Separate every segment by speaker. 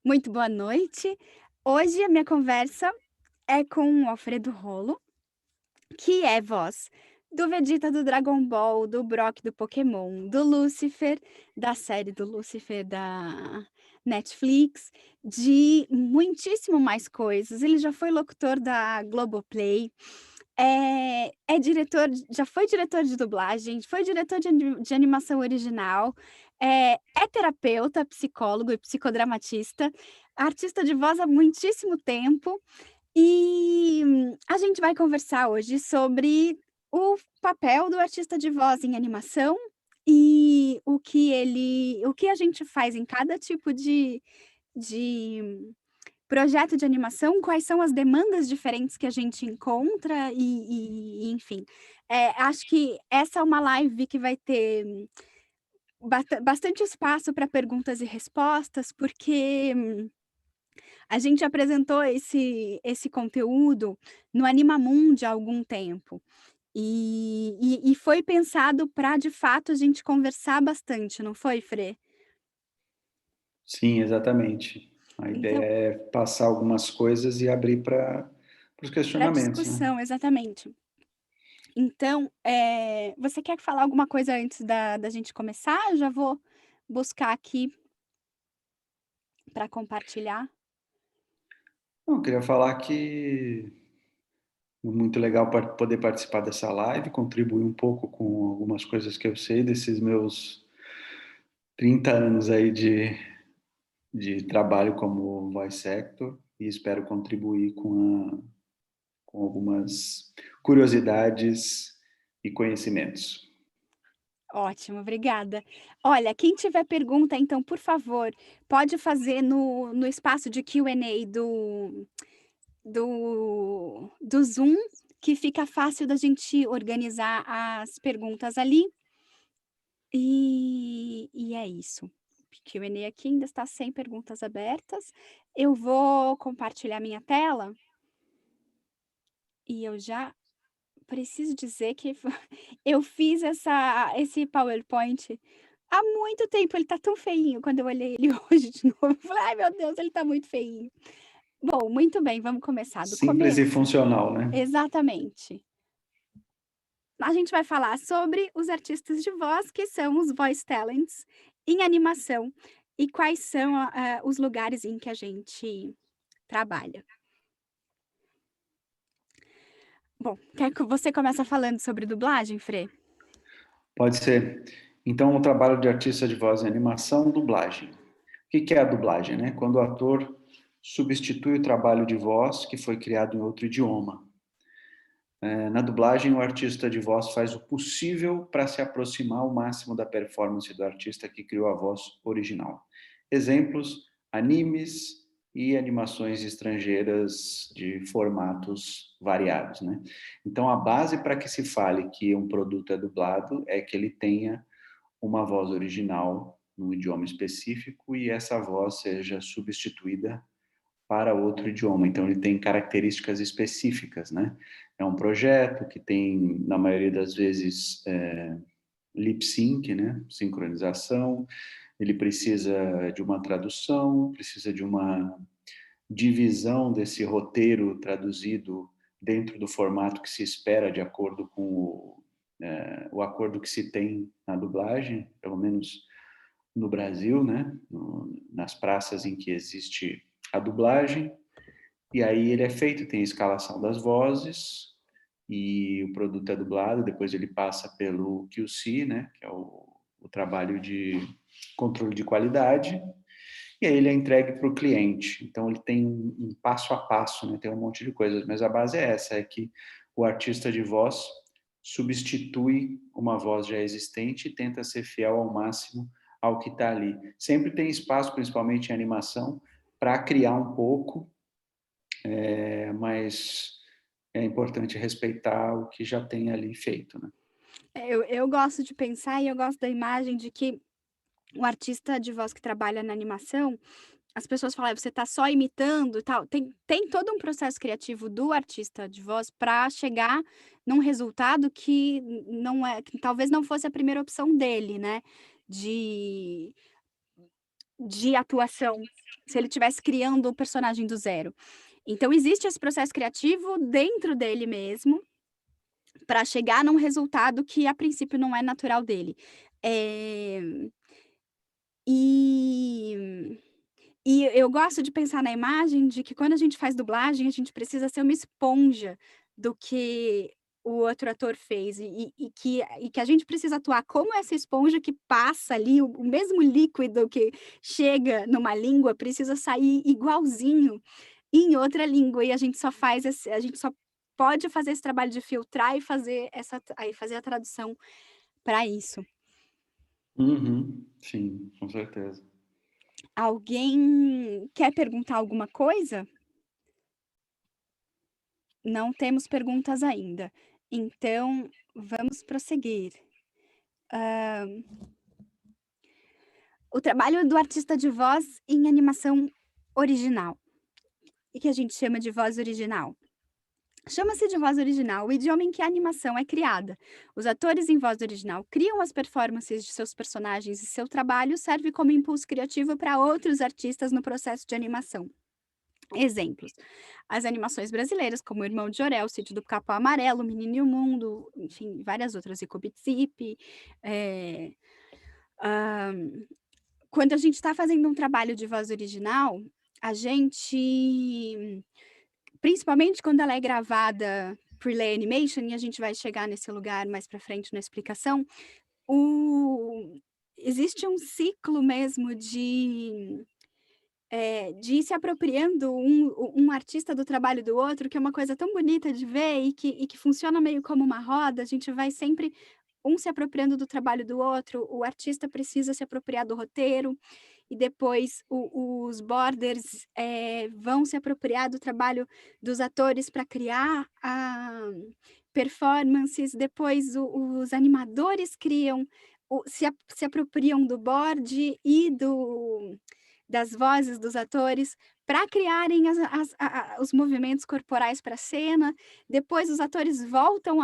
Speaker 1: Muito boa noite. Hoje a minha conversa é com o Alfredo Rolo, que é voz do Vegeta do Dragon Ball, do Brock do Pokémon, do Lucifer, da série do Lucifer da Netflix, de muitíssimo mais coisas. Ele já foi locutor da Globoplay, é diretor já foi diretor de dublagem, foi diretor de animação original, é terapeuta, psicólogo e psicodramatista, artista de voz há muitíssimo tempo, e a gente vai conversar hoje sobre o papel do artista de voz em animação e o que a gente faz em cada tipo de projeto de animação, quais são as demandas diferentes que a gente encontra enfim. Acho que essa é uma live que vai ter bastante espaço para perguntas e respostas, porque a gente apresentou esse conteúdo no Animamundi há algum tempo, e foi pensado para, de fato, a gente conversar bastante, não foi, Fre?
Speaker 2: Sim, exatamente. A ideia
Speaker 1: Então,
Speaker 2: é passar algumas coisas e abrir para os
Speaker 1: para
Speaker 2: questionamentos, né?
Speaker 1: discussão, exatamente. Então, você quer falar alguma coisa antes da gente começar? Eu já vou buscar aqui para compartilhar.
Speaker 2: Não, eu queria falar que é muito legal poder participar dessa live, contribuir um pouco com algumas coisas que eu sei desses meus 30 anos aí de trabalho como voice actor e espero contribuir com algumas curiosidades e conhecimentos.
Speaker 1: Ótimo, obrigada. Olha, quem tiver pergunta, então, por favor, pode fazer no espaço de Q&A do Zoom, que fica fácil da gente organizar as perguntas ali. E é isso. Q&A aqui ainda está sem perguntas abertas. Eu vou compartilhar minha tela e eu já preciso dizer que eu fiz esse PowerPoint há muito tempo, ele tá tão feinho, quando eu olhei ele hoje de novo, eu falei: "Ai meu Deus, ele tá muito feinho". Bom, muito bem, vamos começar do
Speaker 2: Simples e
Speaker 1: começo.
Speaker 2: funcional, né?
Speaker 1: Exatamente. A gente vai falar sobre os artistas de voz, que são os voice talents em animação, e quais são os lugares em que a gente trabalha. Bom, quer que você começa falando sobre dublagem, Fre?
Speaker 2: Pode ser. Então, o trabalho de artista de voz em animação, dublagem. O que é a dublagem, né? Quando o ator substitui o trabalho de voz que foi criado em outro idioma. Na dublagem, o artista de voz faz o possível para se aproximar ao máximo da performance do artista que criou a voz original. Exemplos: animes e animações estrangeiras de formatos variados, né? Então, a base para que se fale que um produto é dublado é que ele tenha uma voz original num idioma específico e essa voz seja substituída para outro idioma. Então, ele tem características específicas, né? É um projeto que tem, na maioria das vezes, lip sync, né? Sincronização. Ele precisa de uma tradução, precisa de uma divisão desse roteiro traduzido dentro do formato que se espera, de acordo com o acordo que se tem na dublagem, pelo menos no Brasil, né? Nas praças em que existe a dublagem. E aí ele é feito, tem a escalação das vozes e o produto é dublado, depois ele passa pelo QC, né, que é o trabalho de controle de qualidade, e aí ele é entregue para o cliente. Então ele tem um passo a passo, né, tem um monte de coisas, mas a base é essa, é que o artista de voz substitui uma voz já existente e tenta ser fiel ao máximo ao que está ali. Sempre tem espaço, principalmente em animação, para criar um pouco, mas é importante respeitar o que já tem ali feito, né?
Speaker 1: Eu gosto de pensar e eu gosto da imagem de que o artista de voz que trabalha na animação, as pessoas falam: "Ah, você tá só imitando e tal", tem todo um processo criativo do artista de voz para chegar num resultado que não é que talvez não fosse a primeira opção dele, né, de de atuação. se ele estivesse criando o personagem do zero. Então existe esse processo criativo dentro dele mesmo, para chegar num resultado que a princípio não é natural dele. Eh, e eu gosto de pensar na imagem de que quando a gente faz dublagem, a gente precisa ser uma esponja do que o outro ator fez e que a gente precisa atuar como essa esponja que passa ali, o mesmo líquido que chega numa língua precisa sair igualzinho em outra língua e a gente só pode fazer esse trabalho de filtrar e fazer a tradução para isso.
Speaker 2: Uhum. Sim, com certeza.
Speaker 1: Alguém quer perguntar alguma coisa? Não temos perguntas ainda, então vamos prosseguir. O trabalho do artista de voz em animação original, e que a gente chama de voz original. Chama-se de voz original o idioma em que a animação é criada. Os atores em voz original criam as performances de seus personagens e seu trabalho serve como impulso criativo para outros artistas no processo de animação. Exemplos: as animações brasileiras, como O Irmão de Jorel, O Sítio do Capão Amarelo, O Menino e o Mundo, enfim, várias outras, Zip, eh, hã, quando a gente está fazendo um trabalho de voz original, a gente principalmente quando ela é gravada por Lay Animation, e a gente vai chegar nesse lugar mais pra frente na explicação, o existe um ciclo mesmo de ir se apropriando um artista do trabalho do outro, que é uma coisa tão bonita de ver e que funciona meio como uma roda, a gente vai sempre um se apropriando do trabalho do outro, o artista precisa se apropriar do roteiro, e depois os borders, vão se apropriar do trabalho dos atores para criar performances, depois os animadores criam se apropriam do board e das vozes dos atores para criarem os movimentos corporais para a cena, depois os atores voltam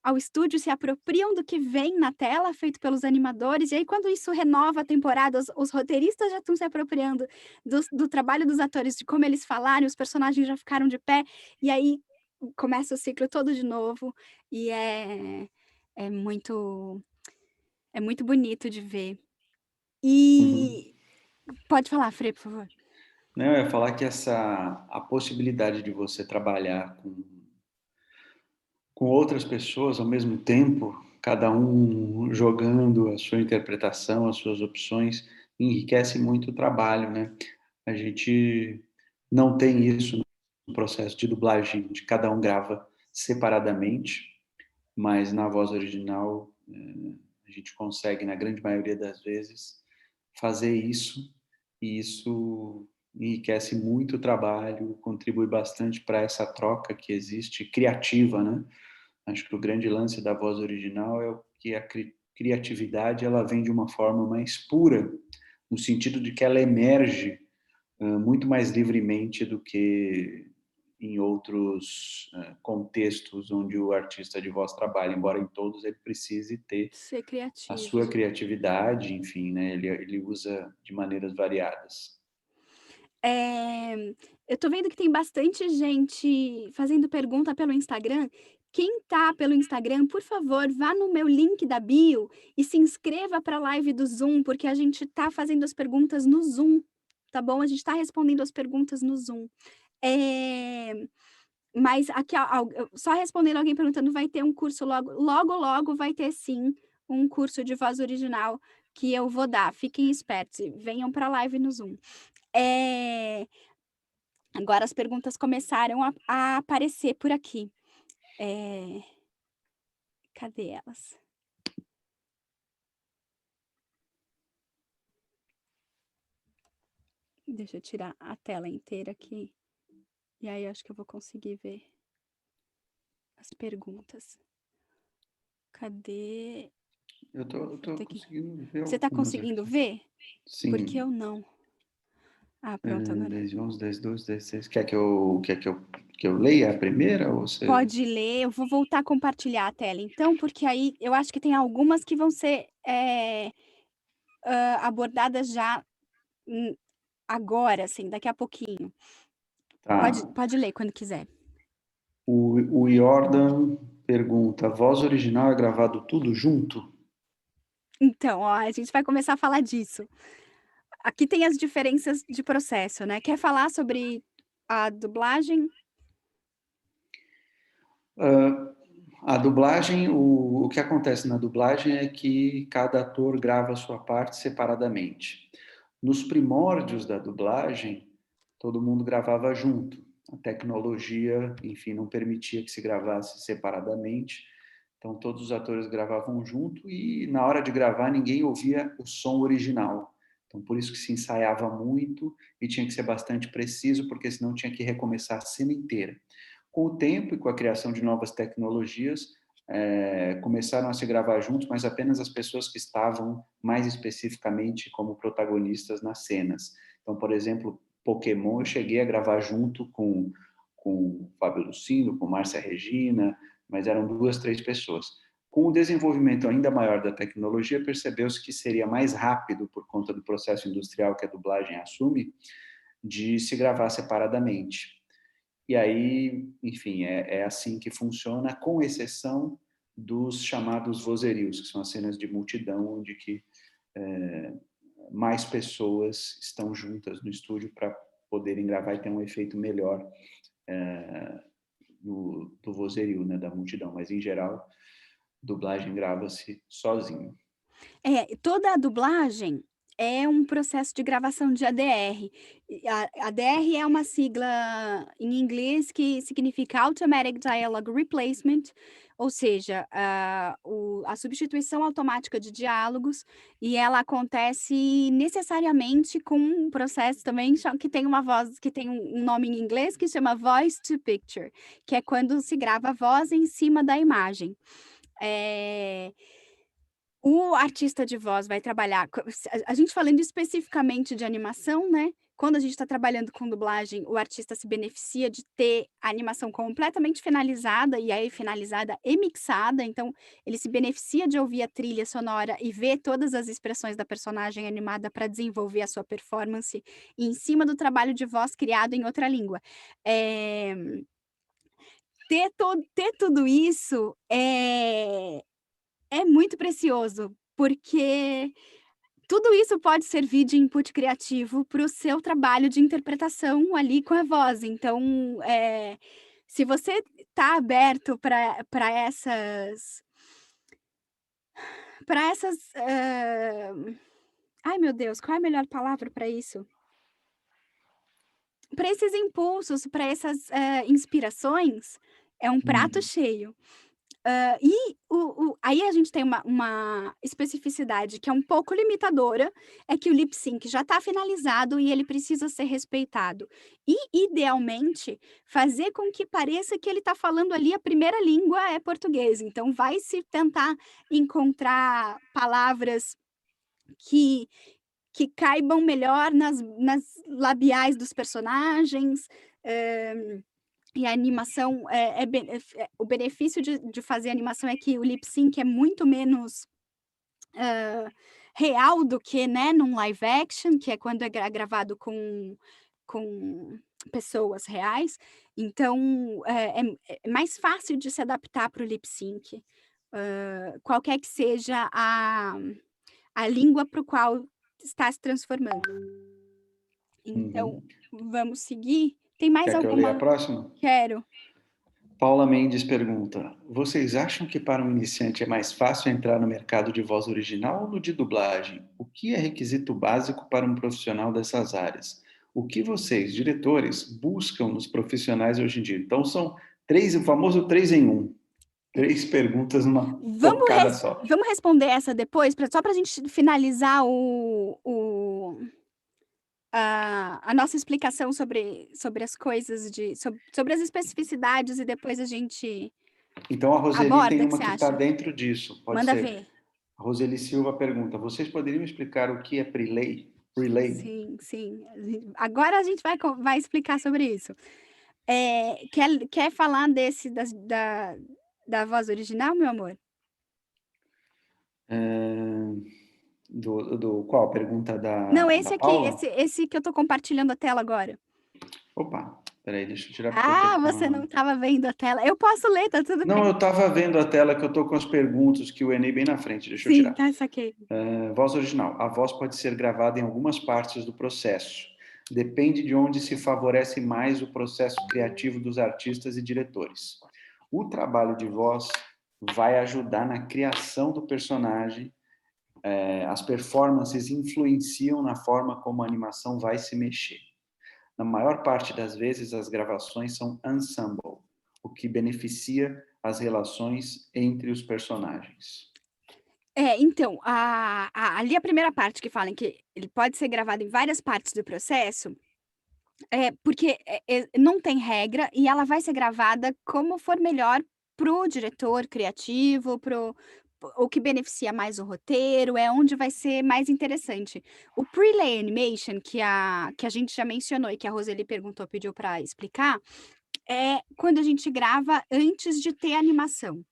Speaker 1: ao estúdio, se apropriam do que vem na tela, feito pelos animadores, e aí quando isso renova a temporada, os roteiristas já estão se apropriando do trabalho dos atores, de como eles falaram, os personagens já ficaram de pé, e aí começa o ciclo todo de novo, e é muito é muito bonito de ver.
Speaker 2: Uhum.
Speaker 1: E pode falar, Fre, por favor.
Speaker 2: Não, eu ia falar que a possibilidade de você trabalhar com outras pessoas ao mesmo tempo, cada um jogando a sua interpretação, as suas opções, enriquece muito o trabalho, né? A gente não tem isso no processo de dublagem, de cada um grava separadamente, mas na voz original a gente consegue, na grande maioria das vezes, fazer isso, e isso enriquece muito o trabalho, contribui bastante para essa troca que existe, criativa, né? Acho que o grande lance da voz original é o que a criatividade ela vem de uma forma mais pura, no sentido de que ela emerge muito mais livremente do que em outros contextos onde o artista de voz trabalha, embora em todos ele precise ter
Speaker 1: Ser
Speaker 2: a
Speaker 1: criativo.
Speaker 2: sua criatividade, enfim, né? Ele usa de maneiras variadas.
Speaker 1: Eu tô vendo que tem bastante gente fazendo pergunta pelo Instagram. Quem tá pelo Instagram, por favor, vá no meu link da bio e se inscreva para a live do Zoom, porque a gente tá fazendo as perguntas no Zoom, tá bom? A gente tá respondendo as perguntas no Zoom. Eh, mas aqui, só respondendo alguém perguntando, vai ter um curso logo vai ter sim, um curso de voz original que eu vou dar. Fiquem espertos e venham para a live no Zoom. Eh Agora as perguntas começaram a aparecer por aqui. Eh, cadê elas? Deixa eu tirar a tela inteira aqui, e aí acho que eu vou conseguir ver as perguntas. Cadê?
Speaker 2: Eu
Speaker 1: Vou
Speaker 2: tô
Speaker 1: ter que
Speaker 2: conseguindo ver
Speaker 1: Você tá
Speaker 2: algumas
Speaker 1: conseguindo
Speaker 2: aqui.
Speaker 1: ver? Porque
Speaker 2: Sim,
Speaker 1: eu não. Ah, pronto, agora
Speaker 2: 10, 11, 10, 12, 16. Que eu leia a primeira ou você...
Speaker 1: pode ler. Eu vou voltar a compartilhar a tela então, porque aí eu acho que tem algumas que vão ser, abordadas já, agora, assim, daqui a pouquinho. Pode,
Speaker 2: Tá.
Speaker 1: pode ler quando quiser.
Speaker 2: O Jordan pergunta: voz original é gravado tudo junto?
Speaker 1: Então, ó, a gente vai começar a falar disso. Aqui tem as diferenças de processo, né? Quer falar sobre a dublagem?
Speaker 2: Ah, a dublagem, o que acontece na dublagem é que cada ator grava a sua parte separadamente. Nos primórdios da dublagem, todo mundo gravava junto. A tecnologia, enfim, não permitia que se gravasse separadamente. Então, todos os atores gravavam junto e, na hora de gravar, ninguém ouvia o som original. Então, por isso que se ensaiava muito e tinha que ser bastante preciso, porque senão tinha que recomeçar a cena inteira. Com o tempo e com a criação de novas tecnologias, começaram a se gravar juntos, mas apenas as pessoas que estavam mais especificamente como protagonistas nas cenas. Então, por exemplo, Pokémon eu cheguei a gravar junto com Fábio Lucindo, com Márcia Regina, mas eram 2, 3 pessoas. Com o desenvolvimento ainda maior da tecnologia, percebeu-se que seria mais rápido, por conta do processo industrial que a dublagem assume, de se gravar separadamente. E aí, enfim, é assim que funciona, com exceção dos chamados vozerios, que são as cenas de multidão, onde que mais pessoas estão juntas no estúdio para poderem gravar e ter um efeito melhor do vozerio, né, da multidão. Mas, em geral, dublagem grava-se sozinho.
Speaker 1: Toda a dublagem é um processo de gravação de ADR. E a ADR é uma sigla em inglês que significa Automatic Dialogue Replacement, ou seja, a substituição automática de diálogos, e ela acontece necessariamente com um processo também que tem uma voz, que tem um nome em inglês que chama Voice to Picture, que é quando se grava a voz em cima da imagem. Eh o artista de voz vai trabalhar a gente falando especificamente de animação, né, quando a gente está trabalhando com dublagem, o artista se beneficia de ter a animação completamente finalizada, e aí finalizada e mixada, então ele se beneficia de ouvir a trilha sonora e ver todas as expressões da personagem animada para desenvolver a sua performance em cima do trabalho de voz criado em outra língua. Eh, ter tudo isso é muito precioso, porque tudo isso pode servir de input criativo para o seu trabalho de interpretação ali com a voz. Então, se você está aberto para essas, ai meu Deus, qual é a melhor palavra para isso? Para esses impulsos, para essas, inspirações, é um prato
Speaker 2: Uhum.
Speaker 1: cheio. E aí a gente tem uma especificidade que é um pouco limitadora, é que o lip sync já está finalizado e ele precisa ser respeitado. E, idealmente, fazer com que pareça que ele está falando ali a primeira língua é português, então vai se tentar encontrar palavras que caibam melhor nas labiais dos personagens, eh e a animação o benefício de fazer animação é que o lip sync é muito menos, real do que, né, num live action, que é quando é gravado com pessoas reais. Então, é mais fácil de se adaptar para o lip sync, qualquer que seja a língua para o qual está se transformando. Então,
Speaker 2: Uhum.
Speaker 1: vamos seguir. Tem mais
Speaker 2: Quer que eu leia a
Speaker 1: alguma?
Speaker 2: próxima?
Speaker 1: Quero.
Speaker 2: Paula Mendes pergunta: vocês acham que para um iniciante é mais fácil entrar no mercado de voz original ou no de dublagem? O que é requisito básico para um profissional dessas áreas? O que vocês, diretores, buscam nos profissionais hoje em dia? Então são três, o famoso 3 em 1. 3 perguntas numa tocada só.
Speaker 1: Vamos responder essa depois, só para a gente finalizar a nossa explicação sobre as coisas sobre as especificidades e depois a gente
Speaker 2: Então a Roseli tem
Speaker 1: aborda, o que
Speaker 2: uma
Speaker 1: você
Speaker 2: que está
Speaker 1: acha?
Speaker 2: dentro disso, pode
Speaker 1: Manda
Speaker 2: ser.
Speaker 1: ver.
Speaker 2: A Roseli Silva pergunta: vocês poderiam explicar o que é prelay? Prelay?
Speaker 1: Sim, sim. Agora a gente vai explicar sobre isso. Quer falar desse da voz original, meu amor?
Speaker 2: É, Do qual? Pergunta
Speaker 1: Não,
Speaker 2: da
Speaker 1: esse aqui,
Speaker 2: Paula?
Speaker 1: esse que eu tô compartilhando a tela agora.
Speaker 2: Opa, espera deixa eu tirar porque eu tô
Speaker 1: Ah,
Speaker 2: com
Speaker 1: você
Speaker 2: a...
Speaker 1: não estava vendo a tela. Eu posso ler, tá tudo
Speaker 2: Não,
Speaker 1: bem.
Speaker 2: eu estava vendo a tela que eu tô com as perguntas que o Enem bem na frente, deixa eu
Speaker 1: Sim,
Speaker 2: tirar.
Speaker 1: tá, saquei.
Speaker 2: Voz original. A voz pode ser gravada em algumas partes do processo. Depende de onde se favorece mais o processo criativo dos artistas e diretores. O trabalho de voz vai ajudar na criação do personagem. As performances influenciam na forma como a animação vai se mexer. Na maior parte das vezes, as gravações são ensemble, o que beneficia as relações entre os personagens.
Speaker 1: Então, ali a primeira parte que fala em que ele pode ser gravado em várias partes do processo, porque, não tem regra e ela vai ser gravada como for melhor para o diretor criativo, o que beneficia mais o roteiro, é onde vai ser mais interessante. O pre-lay animation que a gente já mencionou e que a Roseli perguntou, pediu para explicar, é quando a gente grava antes de ter animação.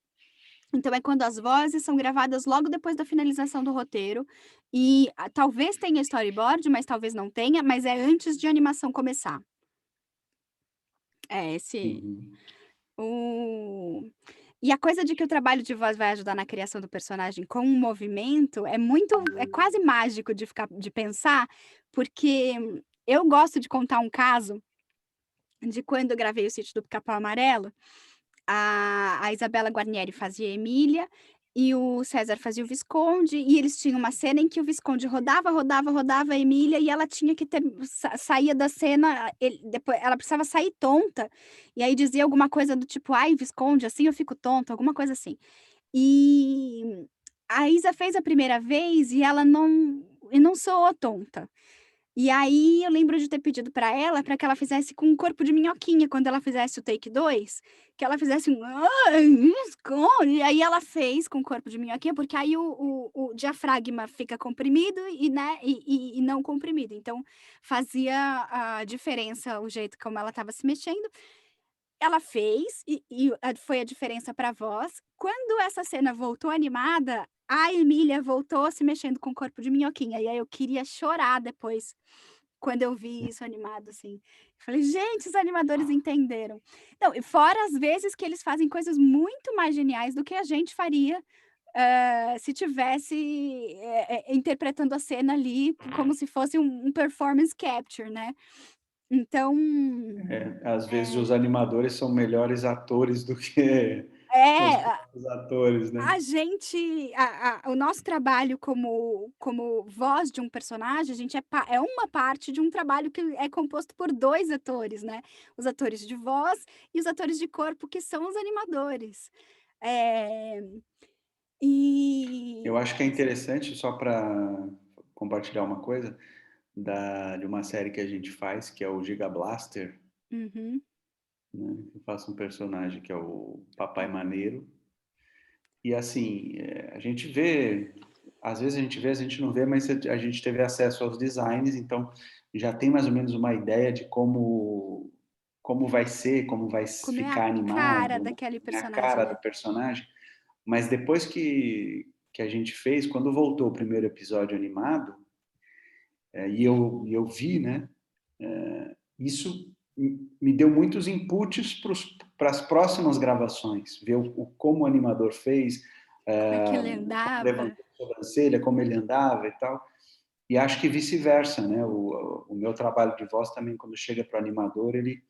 Speaker 1: Então é quando as vozes são gravadas logo depois da finalização do roteiro e, talvez tenha storyboard, mas talvez não tenha, mas é antes de a animação começar. É esse
Speaker 2: Uhum.
Speaker 1: o e a coisa de que o trabalho de voz vai ajudar na criação do personagem com um movimento é quase mágico de pensar, porque eu gosto de contar um caso de quando eu gravei o Sítio do Pica-Pau Amarelo. A Isabela Guarnieri fazia a Emília e o César fazia o Visconde, e eles tinham uma cena em que o Visconde rodava, rodava, rodava a Emília e ela tinha que ter saía da cena, depois ela precisava sair tonta, e aí dizia alguma coisa do tipo: "Ai, Visconde, assim eu fico tonta", alguma coisa assim. E a Isa fez a primeira vez e não soou tonta. E aí eu lembro de ter pedido pra que ela fizesse com um corpo de minhoquinha, quando ela fizesse o take 2, que ela fizesse um "ai, esconde", e aí ela fez com o corpo de minhoquinha, porque aí o diafragma fica comprimido e, né, e não comprimido, então fazia a diferença o jeito como ela estava se mexendo. Ela fez foi a diferença pra voz. Quando essa cena voltou animada, a Emília voltou se mexendo com o corpo de minhoquinha, e aí eu queria chorar depois, quando eu vi isso animado, assim. Falei: "Gente, os animadores entenderam". Não, e fora as vezes que eles fazem coisas muito mais geniais do que a gente faria, se tivesse, interpretando a cena ali como se fosse um performance capture, né. Então,
Speaker 2: Às vezes os
Speaker 1: eh
Speaker 2: animadores são melhores atores do que os
Speaker 1: é,
Speaker 2: próprios atores, né?
Speaker 1: a gente o nosso trabalho como voz de um personagem, a gente é uma parte de um trabalho que é composto por 2 atores, né, os atores de voz e os atores de corpo, que são os animadores. Eh,
Speaker 2: Eu
Speaker 1: e
Speaker 2: acho que é interessante, só para compartilhar uma coisa, de uma série que a gente faz, que é o Giga Blaster,
Speaker 1: uhum.
Speaker 2: né? Eu faço um personagem que é o Papai Maneiro. E assim, a gente vê, às vezes a gente vê, a gente não vê, mas a gente teve acesso aos designs, então já tem mais ou menos uma ideia de como vai ser, como vai
Speaker 1: Como é a
Speaker 2: ficar
Speaker 1: cara
Speaker 2: animado, né?
Speaker 1: daquele
Speaker 2: A
Speaker 1: personagem,
Speaker 2: cara do
Speaker 1: né.
Speaker 2: personagem. Mas depois que a gente fez, quando voltou o primeiro episódio animado, e eu vi, né? Isso me deu muitos inputs para as próximas gravações, ver como o animador fez,
Speaker 1: Como é que ele
Speaker 2: como
Speaker 1: andava.
Speaker 2: levantou a sobrancelha, como ele andava e tal. E acho que vice-versa, né? O meu trabalho de voz também, quando chega para o animador, ele,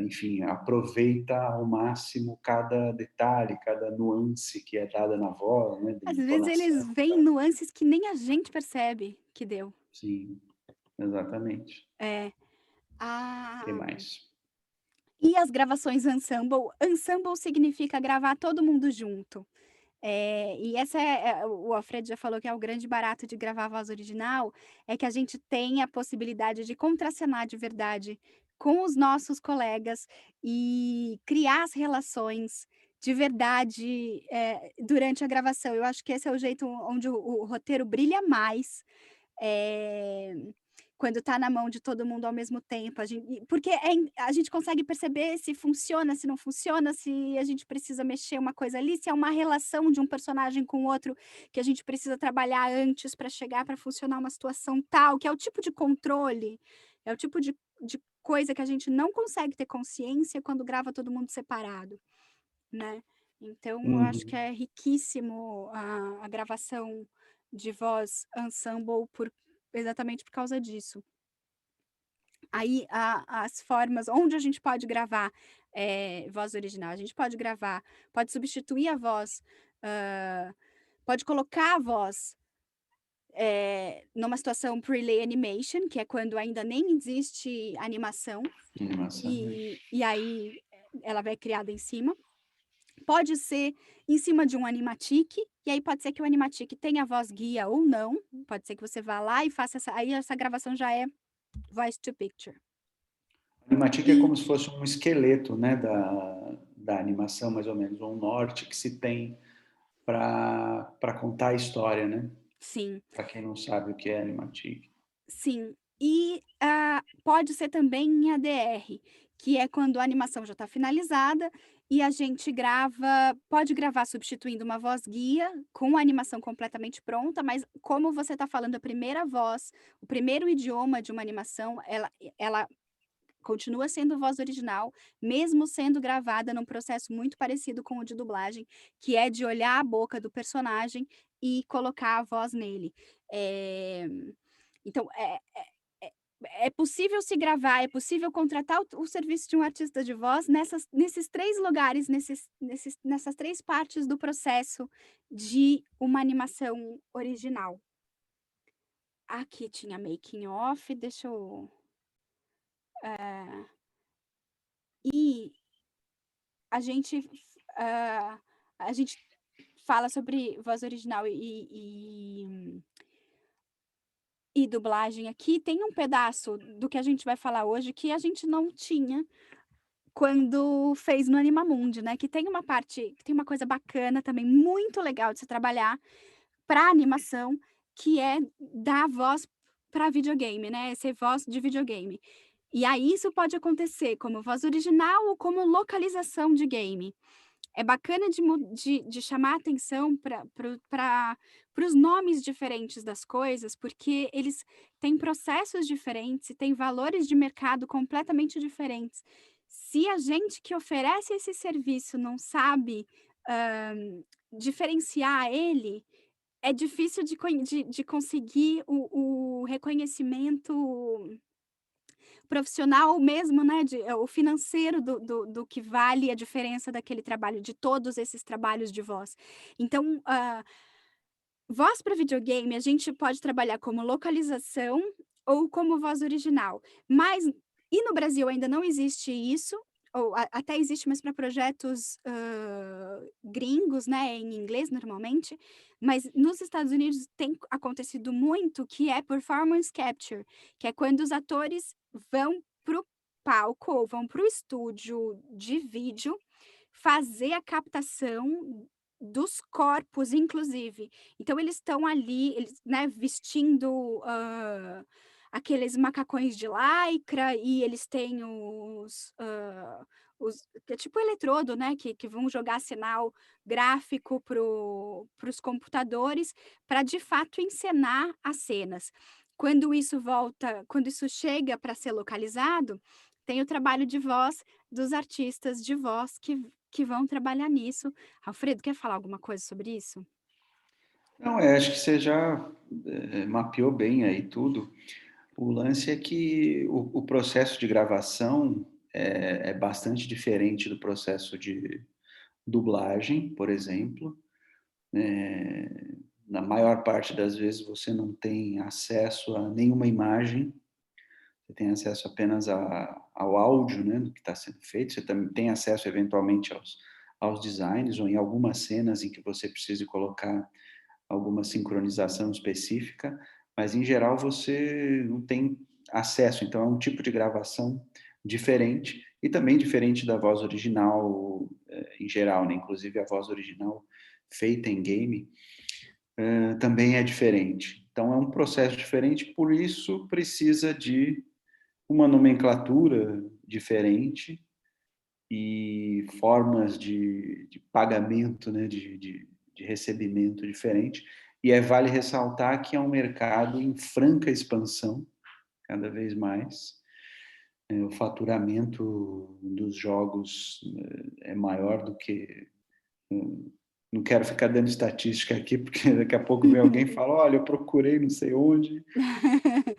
Speaker 2: enfim, aproveita ao máximo cada detalhe, cada nuance que é dada na voz, né? De
Speaker 1: Às vezes eles
Speaker 2: entonação.
Speaker 1: veem nuances que nem a gente percebe que deu.
Speaker 2: Sim, exatamente.
Speaker 1: É.
Speaker 2: O que
Speaker 1: Ah
Speaker 2: mais?
Speaker 1: E as gravações ensemble significa gravar todo mundo junto. E essa o Alfredo já falou que é o grande barato de gravar a voz original, é que a gente tem a possibilidade de contracenar de verdade com os nossos colegas e criar as relações de verdade, durante a gravação. Eu acho que esse é o jeito onde o roteiro brilha mais, eh quando tá na mão de todo mundo ao mesmo tempo, porque a gente consegue perceber se funciona, se não funciona, se a gente precisa mexer uma coisa ali, se é uma relação de um personagem com o outro que a gente precisa trabalhar antes para chegar para funcionar uma situação tal, que é o tipo de controle, é o tipo de coisa que a gente não consegue ter consciência quando grava todo mundo separado, né. Então eu acho que
Speaker 2: Uhum.
Speaker 1: é riquíssimo a gravação de voz ensemble exatamente por causa disso. Aí as formas onde a gente pode gravar, voz original, a gente pode gravar, pode substituir a voz, hã, pode colocar a voz, numa situação pre-lay animation, que é quando ainda nem existe animação,
Speaker 2: Animação.
Speaker 1: e aí ela vai criada em cima. Pode ser em cima de um animatic, e aí pode ser que o animatic tenha voz guia ou não, pode ser que você vá lá e faça essa gravação já é voice to picture.
Speaker 2: Animatic é
Speaker 1: E
Speaker 2: como se fosse um esqueleto, né, da animação, mais ou menos, um norte que se tem para contar a história, né?
Speaker 1: sim,
Speaker 2: Para quem não sabe o que é Animatic.
Speaker 1: sim. E, pode ser também em ADR, que é quando a animação já está finalizada e a gente pode gravar substituindo uma voz guia com a animação completamente pronta, mas como você está falando a primeira voz, o primeiro idioma de uma animação, ela continua sendo voz original, mesmo sendo gravada num processo muito parecido com o de dublagem, que é de olhar a boca do personagem e colocar a voz nele. Eh, então é possível se gravar, é possível contratar o serviço de um artista de voz nesses 3 lugares, nessas 3 partes do processo de uma animação original. Aqui tinha making off, deixa eu, eh, e A gente hã, a gente fala sobre voz original e dublagem aqui, tem um pedaço do que a gente vai falar hoje que a gente não tinha quando fez no Animamundi, né, que tem uma coisa bacana também, muito legal de se trabalhar pra animação, que é dar voz pra videogame, né, ser voz de videogame. E aí isso pode acontecer como voz original ou como localização de game. É bacana de chamar atenção para os nomes diferentes das coisas, porque eles têm processos diferentes e têm valores de mercado completamente diferentes. Se a gente que oferece esse serviço não sabe, diferenciar ele, é difícil de conseguir o reconhecimento profissional mesmo, né, o financeiro do que vale a diferença daquele trabalho, de todos esses trabalhos de voz. Então, voz para videogame a gente pode trabalhar como localização ou como voz original, mas no Brasil ainda não existe isso, ou até existe, mas para projetos, gringos, né, em inglês normalmente, mas nos Estados Unidos tem acontecido muito que é performance capture, que é quando os atores vão para o palco ou vão para o estúdio de vídeo fazer a captação dos corpos inclusive. Então eles estão ali, eles, né, vestindo, aqueles macacões de lycra e eles têm os que é tipo eletrodo, né, que vão jogar sinal gráfico para os computadores, para de fato encenar as cenas. Quando isso chega para ser localizado, tem o trabalho de voz dos artistas de voz que vão trabalhar nisso. Alfredo, quer falar alguma coisa sobre isso?
Speaker 2: Não, acho que você já mapeou bem aí tudo. O lance é que o processo de gravação é bastante diferente do processo de dublagem, por exemplo. Na maior parte das vezes você não tem acesso a nenhuma imagem, você tem acesso apenas ao áudio, né, do que está sendo feito. Você também tem acesso eventualmente aos designs ou em algumas cenas em que você precise colocar alguma sincronização específica, mas em geral você não tem acesso, então é um tipo de gravação diferente e também diferente da voz original em geral, né? Inclusive a voz original feita em game também é diferente. Então, é um processo diferente, por isso precisa de uma nomenclatura diferente e formas de pagamento, né, de recebimento diferente. E vale ressaltar que é um mercado em franca expansão, cada vez mais. O faturamento dos jogos é maior do que... Não quero ficar dando estatística aqui, porque daqui a pouco vem alguém e fala, olha, eu procurei não sei onde,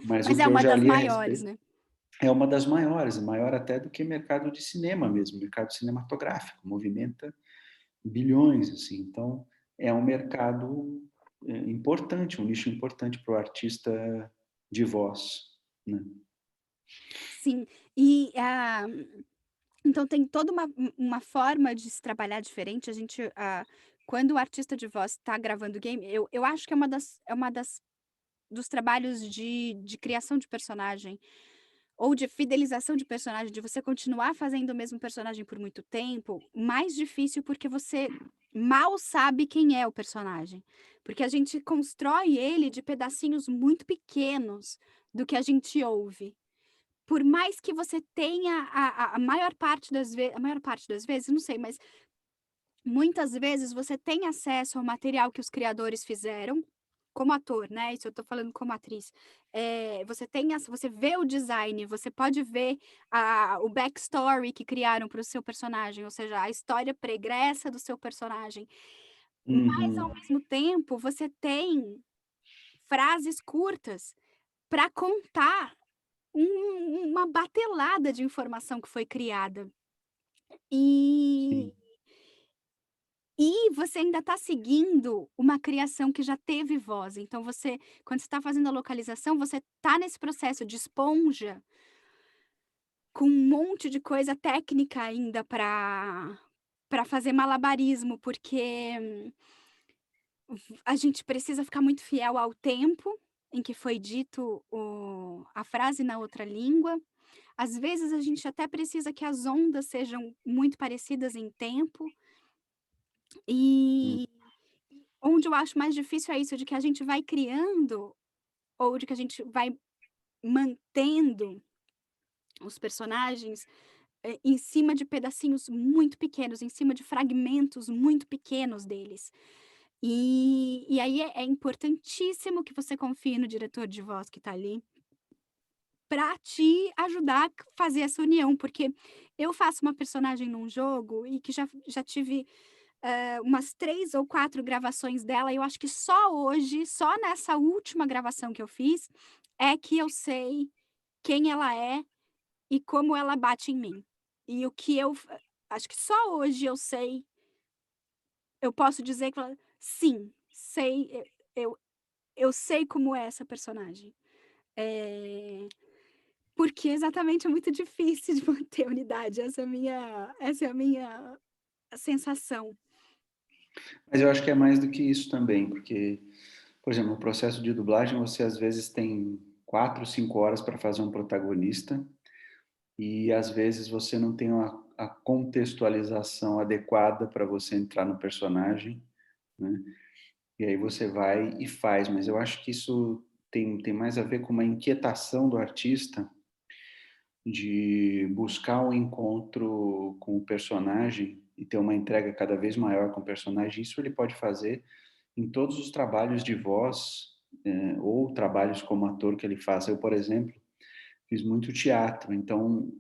Speaker 2: mas
Speaker 1: Mas
Speaker 2: o
Speaker 1: é
Speaker 2: que eu
Speaker 1: uma
Speaker 2: já
Speaker 1: das
Speaker 2: li a
Speaker 1: maiores,
Speaker 2: respeito
Speaker 1: né?
Speaker 2: é uma das maiores, maior até do que mercado de cinema mesmo, mercado cinematográfico, movimenta bilhões, assim. Então, é um mercado importante, um nicho importante para o artista de voz, né?
Speaker 1: Sim, e então tem toda uma forma de se trabalhar diferente. A gente, quando o artista de voz está gravando game, eu acho que é uma das dos trabalhos de criação de personagem, ou de fidelização de personagem, de você continuar fazendo o mesmo personagem por muito tempo, mais difícil, porque você mal sabe quem é o personagem. Porque a gente constrói ele de pedacinhos muito pequenos do que a gente ouve. Por mais que você tenha a maior parte das vezes, não sei, mas muitas vezes você tem acesso ao material que os criadores fizeram, como ator, né, isso eu tô falando como atriz. Você vê o design, você pode ver o backstory que criaram para o seu personagem, ou seja, a história pregressa do seu personagem. Mas, ao
Speaker 2: Uhum.
Speaker 1: mesmo tempo, você tem frases curtas para contar uma batelada de informação que foi criada. E
Speaker 2: Sim.
Speaker 1: e você ainda está seguindo uma criação que já teve voz, então quando você está fazendo a localização, você está nesse processo de esponja, com um monte de coisa técnica ainda para fazer malabarismo, porque a gente precisa ficar muito fiel ao tempo em que foi dito a frase na outra língua. Às vezes a gente até precisa que as ondas sejam muito parecidas em tempo,
Speaker 2: Hum.
Speaker 1: e onde eu acho mais difícil é isso, de que a gente vai criando, ou de que a gente vai mantendo os personagens, em cima de pedacinhos muito pequenos, em cima de fragmentos muito pequenos deles. E aí é importantíssimo que você confie no diretor de voz que tá ali, pra te ajudar a fazer essa união, porque eu faço uma personagem num jogo e que já tive, umas 3 ou 4 gravações dela, e eu acho que só hoje, só nessa última gravação que eu fiz, é que eu sei quem ela é e como ela bate em mim. E o que eu acho que só hoje eu posso dizer que sim, sei, eu eu sei como é essa personagem. Eh, Porque exatamente é muito difícil de manter a unidade, essa é a minha sensação.
Speaker 2: Mas eu acho que é mais do que isso também, porque, por exemplo, no processo de dublagem, você às vezes tem 4, 5 horas para fazer um protagonista e às vezes você não tem a contextualização adequada para você entrar no personagem, né? E aí você vai e faz, mas eu acho que isso tem mais a ver com uma inquietação do artista de buscar um encontro com o personagem e ter uma entrega cada vez maior com o personagem. Isso ele pode fazer em todos os trabalhos de voz, ou trabalhos como ator que ele faça. Eu, por exemplo, fiz muito teatro, então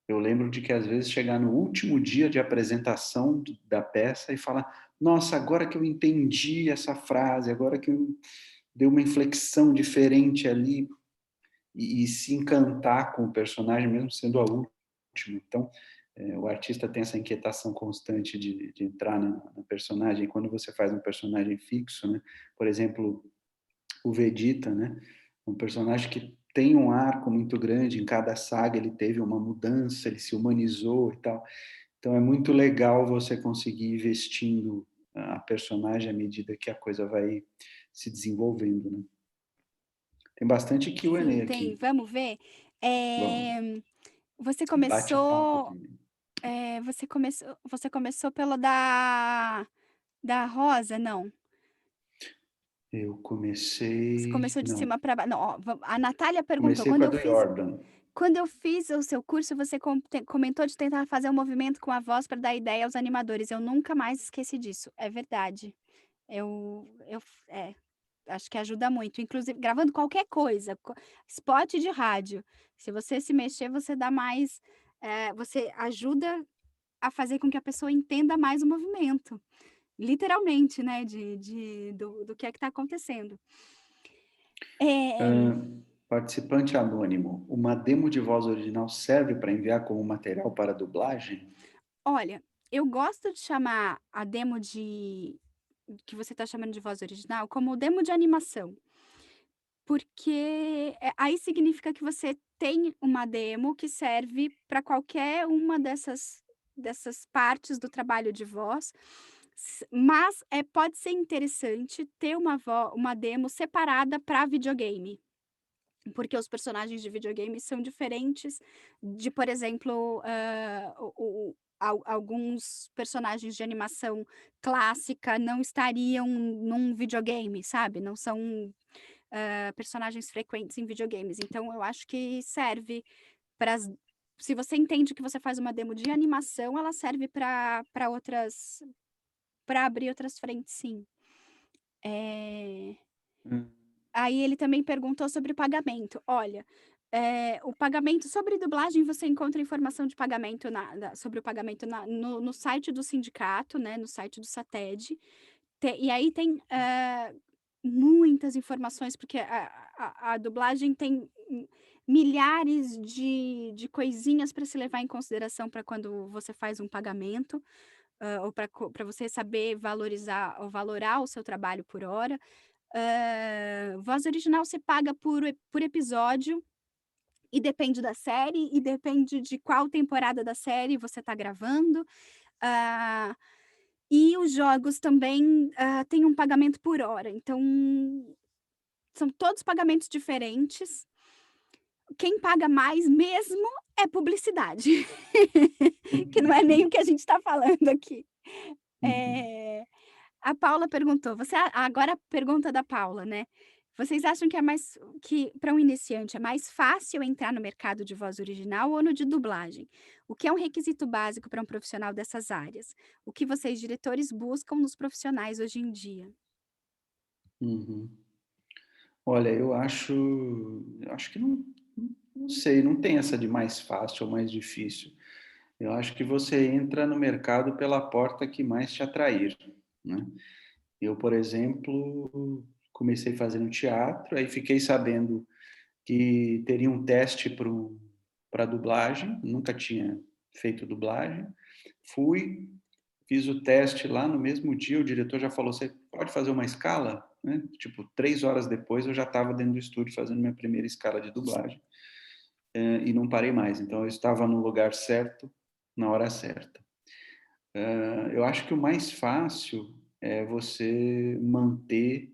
Speaker 2: eu lembro de que às vezes chegar no último dia de apresentação da peça e falar: nossa, agora que eu entendi essa frase, agora que eu dei uma inflexão diferente ali, e se encantar com o personagem, mesmo sendo a última. Então, o artista tem essa inquietação constante de entrar na personagem. Quando você faz um personagem fixo, né? Por exemplo, o Vegeta, né? Um personagem que tem um arco muito grande, em cada saga ele teve uma mudança, ele se humanizou e tal. Então é muito legal você conseguir ir vestindo a personagem à medida que a coisa vai se desenvolvendo, né? Tem bastante
Speaker 1: Sim,
Speaker 2: Q&A
Speaker 1: tem.
Speaker 2: aqui.
Speaker 1: Vamos ver?
Speaker 2: Vamos.
Speaker 1: Você
Speaker 2: Bate-papo
Speaker 1: começou,
Speaker 2: também.
Speaker 1: você começou pela da Rosa, não?
Speaker 2: Eu
Speaker 1: Você
Speaker 2: comecei
Speaker 1: começou de
Speaker 2: não,
Speaker 1: cima para baixo. Não, ó, a Natália perguntou,
Speaker 2: comecei com a do Jordan.
Speaker 1: quando eu fiz o seu curso, você comentou de tentar fazer um movimento com a voz para dar ideia aos animadores. Eu nunca mais esqueci disso. É verdade. É, acho que ajuda muito. Inclusive, gravando qualquer coisa, spot de rádio. Se você se mexer, você dá mais. Você ajuda a fazer com que a pessoa entenda mais o movimento. Literalmente, né? Do que é que está acontecendo. É,
Speaker 2: Participante anônimo, uma demo de voz original serve para enviar como material para dublagem?
Speaker 1: olha, eu gosto de chamar a demo que você está chamando de voz original como demo de animação, porque, aí significa que você tem uma demo que serve para qualquer uma dessas partes do trabalho de voz, mas, pode ser interessante ter uma demo separada para videogame. Porque os personagens de videogame são diferentes de, por exemplo, alguns personagens de animação clássica não estariam num videogame, sabe, não são, personagens frequentes em videogames. Então eu acho que serve para se você entende que você faz uma demo de animação, ela serve para outras para abrir outras frentes, sim. Eh
Speaker 2: Hum,
Speaker 1: Aí ele também perguntou sobre o pagamento. Olha, o pagamento sobre dublagem, você encontra informação de pagamento sobre o pagamento no site do sindicato, né, no site do SATED. E aí tem, muitas informações, porque a dublagem tem milhares de coisinhas para se levar em consideração para quando você faz um pagamento, ou para você saber valorizar ou valorar o seu trabalho por hora. Voz original você paga por episódio, e depende da série, e depende de qual temporada da série você está gravando. Ah, e os jogos também, têm um pagamento por hora, então são todos pagamentos diferentes. Quem paga mais mesmo é publicidade, que não é nem o que a gente está falando aqui.
Speaker 2: uhum.
Speaker 1: Eh A Paula perguntou, agora a pergunta da Paula, né. Vocês acham que para um iniciante é mais fácil entrar no mercado de voz original ou no de dublagem? O que é um requisito básico para um profissional dessas áreas? O que vocês diretores buscam nos profissionais hoje em dia?
Speaker 2: Uhum. Olha, eu acho que não sei, não tem essa de mais fácil ou mais difícil. Eu acho que você entra no mercado pela porta que mais te atrair, né. Eu, por exemplo, comecei fazendo teatro, aí fiquei sabendo que teria um teste para dublagem, nunca tinha feito dublagem. Fui, fiz o teste lá no mesmo dia, o diretor já falou: "Você pode fazer uma escala?", né, tipo 3 horas depois eu já estava dentro do estúdio fazendo minha primeira escala de dublagem, e não parei mais, então eu estava no lugar certo, na hora certa. Eu acho que o mais fácil é você manter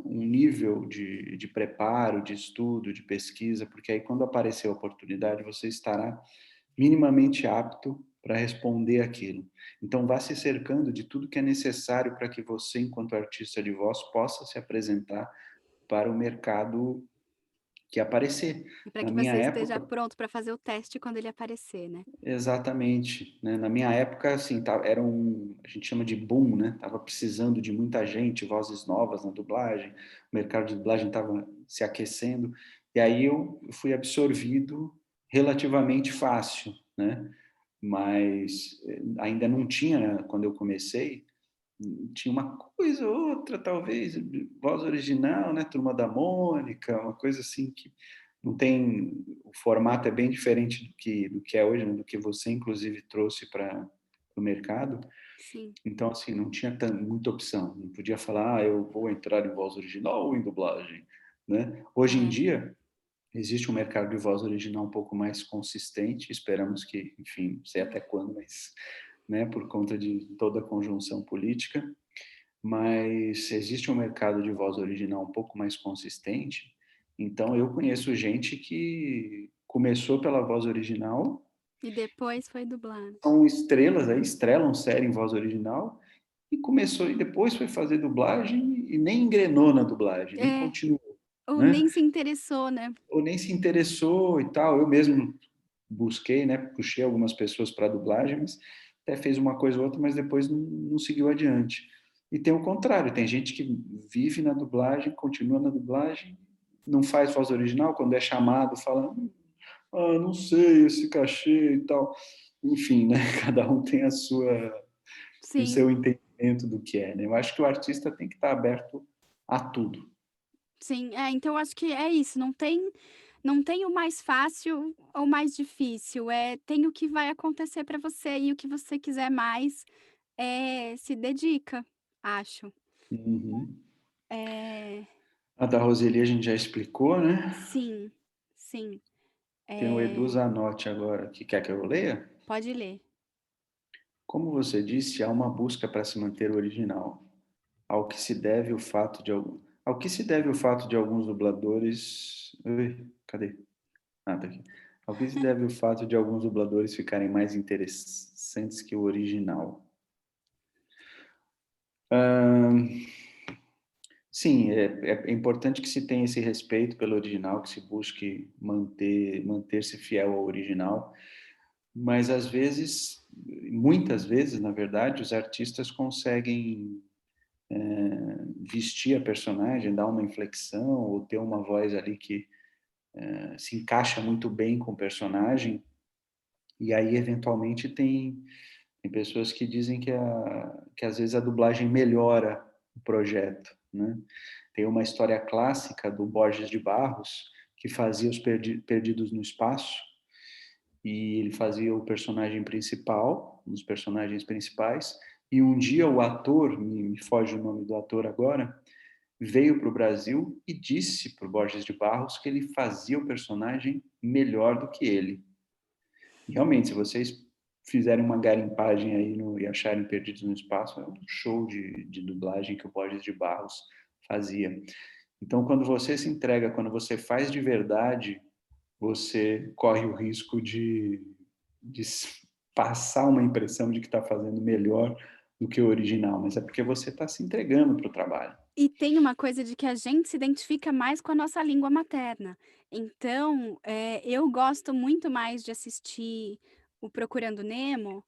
Speaker 2: um nível de preparo, de estudo, de pesquisa, porque aí quando aparecer a oportunidade você estará minimamente apto para responder aquilo. Então vá se cercando de tudo que é necessário para que você, enquanto artista de voz, possa se apresentar para o mercado que aparecer.
Speaker 1: E para
Speaker 2: Na
Speaker 1: que
Speaker 2: minha
Speaker 1: você esteja
Speaker 2: época,
Speaker 1: pronto para fazer o teste quando ele aparecer, né?
Speaker 2: exatamente, né, na minha época, assim, era a gente chama de boom, né, estava precisando de muita gente, vozes novas na dublagem, o mercado de dublagem estava se aquecendo, e aí eu fui absorvido relativamente fácil, né, mas, ainda não tinha, quando eu comecei, tinha uma coisa ou outra, talvez, voz original, né, Turma da Mônica, uma coisa assim que não tem, o formato é bem diferente do que é hoje, né, do que você inclusive trouxe para o mercado.
Speaker 1: Sim.
Speaker 2: Então, assim, não tinha muita opção, não podia falar: "Ah, eu vou entrar em voz original ou em dublagem", né. Hoje em
Speaker 1: É,
Speaker 2: dia, existe um mercado de voz original um pouco mais consistente, esperamos que, enfim, não sei até quando, mas, né, por conta de toda a conjunção política, mas existe um mercado de voz original um pouco mais consistente, então eu conheço gente que começou pela voz original,
Speaker 1: e depois foi dublado.
Speaker 2: são estrelas aí, estrelam série em voz original, e depois foi fazer dublagem e nem engrenou na dublagem, nem
Speaker 1: É,
Speaker 2: continuou,
Speaker 1: ou
Speaker 2: né?
Speaker 1: nem se interessou, né?
Speaker 2: Ou nem se interessou e tal. Eu mesmo busquei, né? Puxei algumas pessoas para dublagem, mas até fez uma coisa ou outra, mas depois não seguiu adiante. E tem o contrário, tem gente que vive na dublagem, continua na dublagem, não faz voz original, quando é chamado, fala, não sei, esse cachê e tal. Enfim, né? Cada um tem o
Speaker 1: Sim,
Speaker 2: seu entendimento do que é, né? Eu acho que o artista tem que estar aberto a tudo.
Speaker 1: sim. É, então eu acho que é isso, não tem o mais fácil ou mais difícil, tem o que vai acontecer para você e o que você quiser mais, se dedica, acho.
Speaker 2: Uhum.
Speaker 1: Eh,
Speaker 2: A da Roseli a gente já explicou, né?
Speaker 1: sim, sim.
Speaker 2: Tem o Edu
Speaker 1: Eh,
Speaker 2: Zanotti agora, que quer que eu leia?
Speaker 1: Pode ler.
Speaker 2: Como você disse, há uma busca para se manter original, ao que se deve o fato de ao que se deve o fato de alguns dubladores, ui, cadê? Ah, tá aqui. Ao que se deve o fato de alguns dubladores ficarem mais interessantes que o original? Ahn, sim, é importante que se tenha esse respeito pelo original, que se busque manter-se fiel ao original. Mas às vezes, muitas vezes, na verdade, os artistas conseguem vestir a personagem, dar uma inflexão ou ter uma voz ali que se encaixa muito bem com o personagem. E aí, eventualmente, tem pessoas que dizem que às vezes a dublagem melhora o projeto, né? Tem uma história clássica do Borges de Barros, que fazia os Perdidos no Espaço, e ele fazia o personagem principal, um dos personagens principais, e um dia o ator, me foge o nome do ator agora, veio para o Brasil e disse para o Borges de Barros que ele fazia o personagem melhor do que ele. E realmente, se vocês fizerem uma garimpagem aí e acharem Perdidos no Espaço, é um show de dublagem que o Borges de Barros fazia. Então, quando você se entrega, quando você faz de verdade, você corre o risco de passar uma impressão de que está fazendo melhor do que o original, mas é porque você está se entregando para o trabalho.
Speaker 1: E tem uma coisa de que a gente se identifica mais com a nossa língua materna. Então, eu gosto muito mais de assistir o Procurando Nemo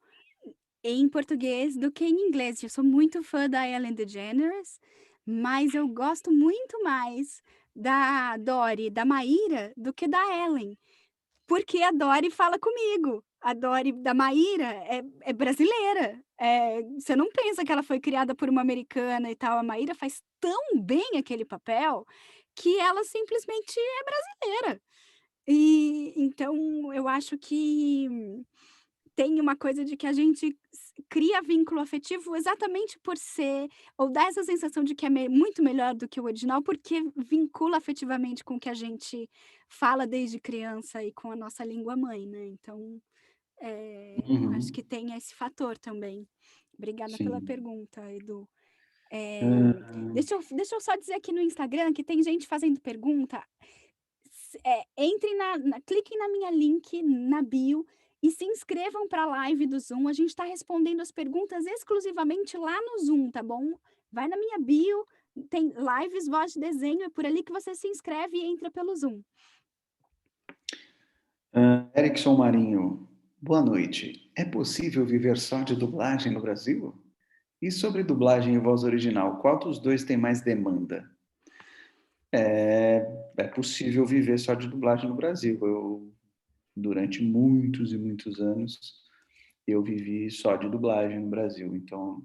Speaker 1: em português do que em inglês. Eu sou muito fã da Ellen DeGeneres, mas eu gosto muito mais da Dory, da Maíra, do que da Ellen. Porque a Dory fala comigo. A Dory da Maíra é brasileira. Você não pensa que ela foi criada por uma americana e tal. A Maíra faz tão bem aquele papel que ela simplesmente é brasileira. E então eu acho que tem uma coisa de que a gente cria vínculo afetivo exatamente por ser ou dá essa sensação de que é muito melhor do que o original, porque vincula afetivamente com o que a gente fala desde criança e com a nossa língua mãe, né. Então, acho
Speaker 2: Uhum,
Speaker 1: que tem esse fator também. Obrigada pela
Speaker 2: sim.
Speaker 1: pergunta, Edu. Eh,
Speaker 2: Ah,
Speaker 1: deixa eu só dizer aqui no Instagram que tem gente fazendo pergunta. Entrem cliquem na minha link na bio e se inscrevam para a live do Zoom. A gente está respondendo as perguntas exclusivamente lá no Zoom, tá bom? Vai na minha bio, tem lives, voz de desenho, é por ali que você se inscreve e entra pelo Zoom.
Speaker 2: Erickson Marinho, boa noite. É possível viver só de dublagem no Brasil? E sobre dublagem e voz original, qual dos dois tem mais demanda? É possível viver só de dublagem no Brasil. Durante muitos e muitos anos, eu vivi só de dublagem no Brasil. Então,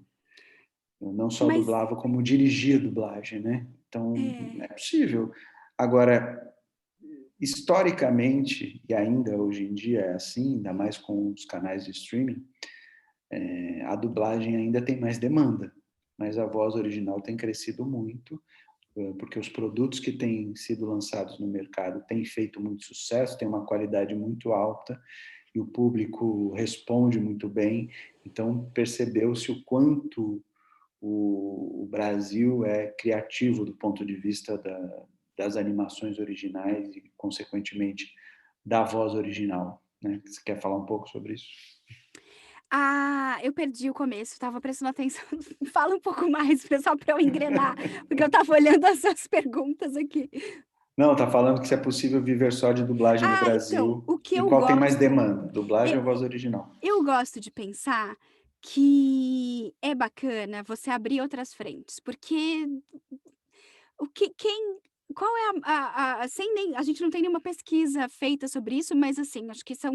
Speaker 2: eu não só
Speaker 1: Mas
Speaker 2: dublava, como dirigia dublagem, né? Então,
Speaker 1: é,
Speaker 2: é possível. Agora, historicamente, e ainda hoje em dia é assim, ainda mais com os canais de streaming, a dublagem ainda tem mais demanda, mas a voz original tem crescido muito, porque os produtos que têm sido lançados no mercado têm feito muito sucesso, têm uma qualidade muito alta e o público responde muito bem. Então, percebeu-se o quanto o Brasil é criativo do ponto de vista das animações originais e, consequentemente, da voz original. Né? Você quer falar um pouco sobre isso?
Speaker 1: Eu perdi o começo, estava prestando atenção. Fala um pouco mais só para eu engrenar, porque eu estava olhando as suas perguntas aqui.
Speaker 2: Não, tá falando que se é possível viver só de dublagem no
Speaker 1: Então,
Speaker 2: Brasil
Speaker 1: o que
Speaker 2: e
Speaker 1: eu
Speaker 2: qual tem mais
Speaker 1: gosto
Speaker 2: demanda, dublagem
Speaker 1: eu
Speaker 2: ou voz original?
Speaker 1: eu gosto de pensar que é bacana você abrir outras frentes, porque o que quem qual é sem nem a gente não tem nenhuma pesquisa feita sobre isso, mas, assim, acho que são,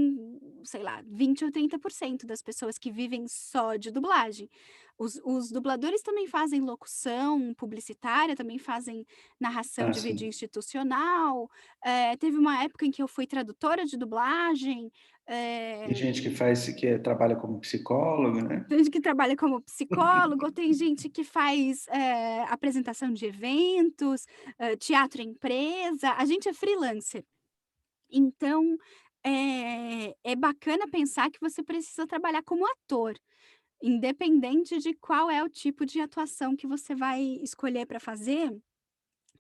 Speaker 1: sei lá, 20 ou 30% das pessoas que vivem só de dublagem. Os dubladores também fazem locução publicitária, também fazem narração
Speaker 2: Ah,
Speaker 1: de vídeo
Speaker 2: sim.
Speaker 1: institucional, teve uma época em que eu fui tradutora de dublagem,
Speaker 2: Tem
Speaker 1: eh
Speaker 2: gente que faz, que trabalha como psicólogo, né?
Speaker 1: tem gente que trabalha como psicólogo, tem gente que faz, apresentação de eventos, teatro empresa, a gente é freelancer. Então, é bacana pensar que você precisa trabalhar como ator, independente de qual é o tipo de atuação que você vai escolher para fazer,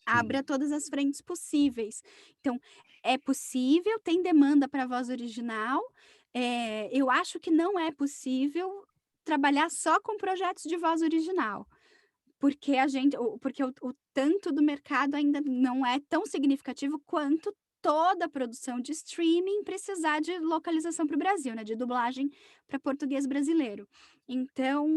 Speaker 1: abra
Speaker 2: Sim.
Speaker 1: todas as frentes possíveis. Então, é possível, tem demanda para voz original, eu acho que não é possível trabalhar só com projetos de voz original, porque o tanto do mercado ainda não é tão significativo quanto toda a produção de streaming precisar de localização para o Brasil, né, de dublagem para português brasileiro. Então,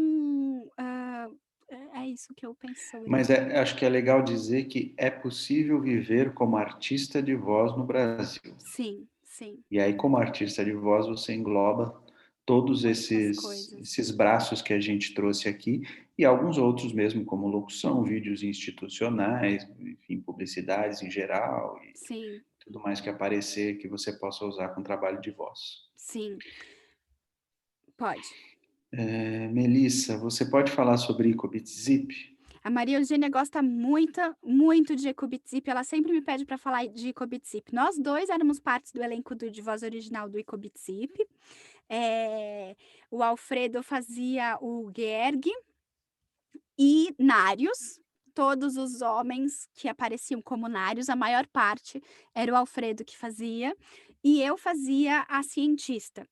Speaker 1: é isso que eu penso sobre
Speaker 2: Mas
Speaker 1: isso.
Speaker 2: acho que é legal dizer que é possível viver como artista de voz no Brasil.
Speaker 1: Sim, sim.
Speaker 2: E aí, como artista de voz, você engloba todos
Speaker 1: Muitas
Speaker 2: esses,
Speaker 1: coisas.
Speaker 2: esses braços que a gente trouxe aqui e alguns outros mesmo, como locução, vídeos institucionais, enfim, publicidades em geral e
Speaker 1: Sim,
Speaker 2: tudo mais que aparecer que você possa usar com trabalho de voz.
Speaker 1: sim, pode.
Speaker 2: Melissa, você pode falar sobre Icobit Zip?
Speaker 1: A Maria Eugênia gosta muito de Ecobit-Zip, ela sempre me pede para falar de Ecobit-Zip. Nós 2 éramos partes do elenco de voz original do Ecobit-Zip. O Alfredo fazia o Gerg e Nários, todos os homens que apareciam como Nários, a maior parte era o Alfredo que fazia, e eu fazia a cientista.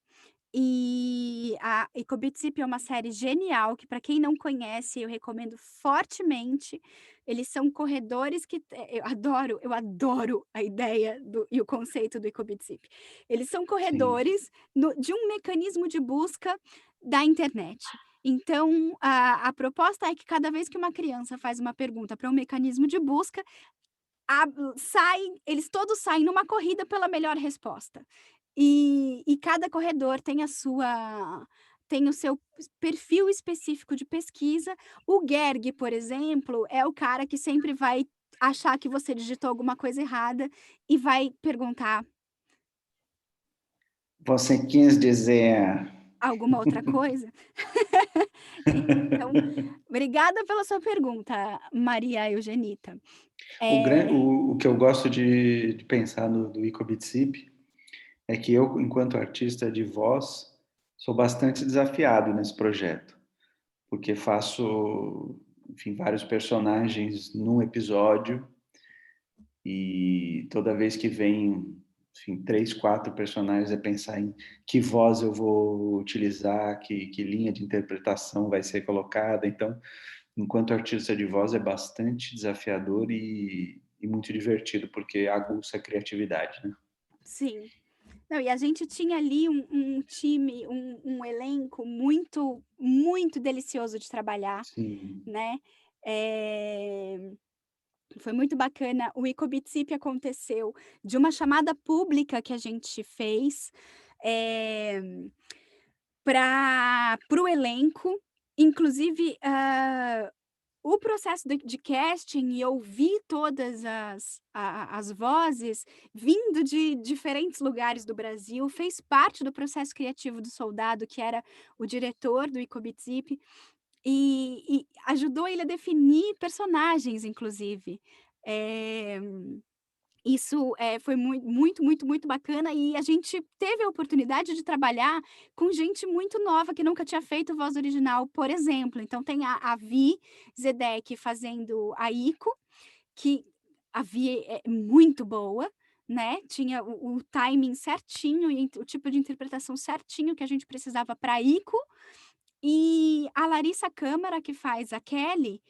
Speaker 1: E a Ecobit-Zip é uma série genial que, para quem não conhece, eu recomendo fortemente. Eles são corredores que eu adoro a ideia e o conceito do Ecobit-Zip. Eles são
Speaker 2: Sim.
Speaker 1: corredores de um mecanismo de busca da internet. Então, a proposta é que cada vez que uma criança faz uma pergunta para um mecanismo de busca, eles todos saem numa corrida pela melhor resposta. E cada corredor tem o seu perfil específico de pesquisa. O Gerg, por exemplo, é o cara que sempre vai achar que você digitou alguma coisa errada e vai perguntar
Speaker 2: Você quis dizer.
Speaker 1: alguma outra coisa. Então, obrigada pela sua pergunta, Maria Eugenita. Eh
Speaker 2: O que eu gosto de pensar do Icobitsip é que eu, enquanto artista de voz, sou bastante desafiado nesse projeto, porque faço, enfim, vários personagens num episódio e toda vez que vem, enfim, 3, 4 personagens é pensar em que voz eu vou utilizar, que linha de interpretação vai ser colocada. Então, enquanto artista de voz é bastante desafiador e muito divertido, porque aguça a criatividade, né?
Speaker 1: sim. Não, e a gente tinha ali um time, um elenco muito delicioso de trabalhar,
Speaker 2: Sim.
Speaker 1: né. Foi muito bacana. O Ecobitsip aconteceu de uma chamada pública que a gente fez, eh, para o elenco. Inclusive, o processo de casting e ouvir todas as vozes vindo de diferentes lugares do Brasil, fez parte do processo criativo do Soldado, que era o diretor do Icobitsip, e ajudou ele a definir personagens, inclusive. Eh isso, foi muito bacana, e a gente teve a oportunidade de trabalhar com gente muito nova que nunca tinha feito voz original, por exemplo. Então tem a Vi Zedek fazendo a Ico, que a Vi é muito boa, né, tinha o timing certinho e o tipo de interpretação certinho que a gente precisava para Ico, e a Larissa Câmara, que faz a Kelly,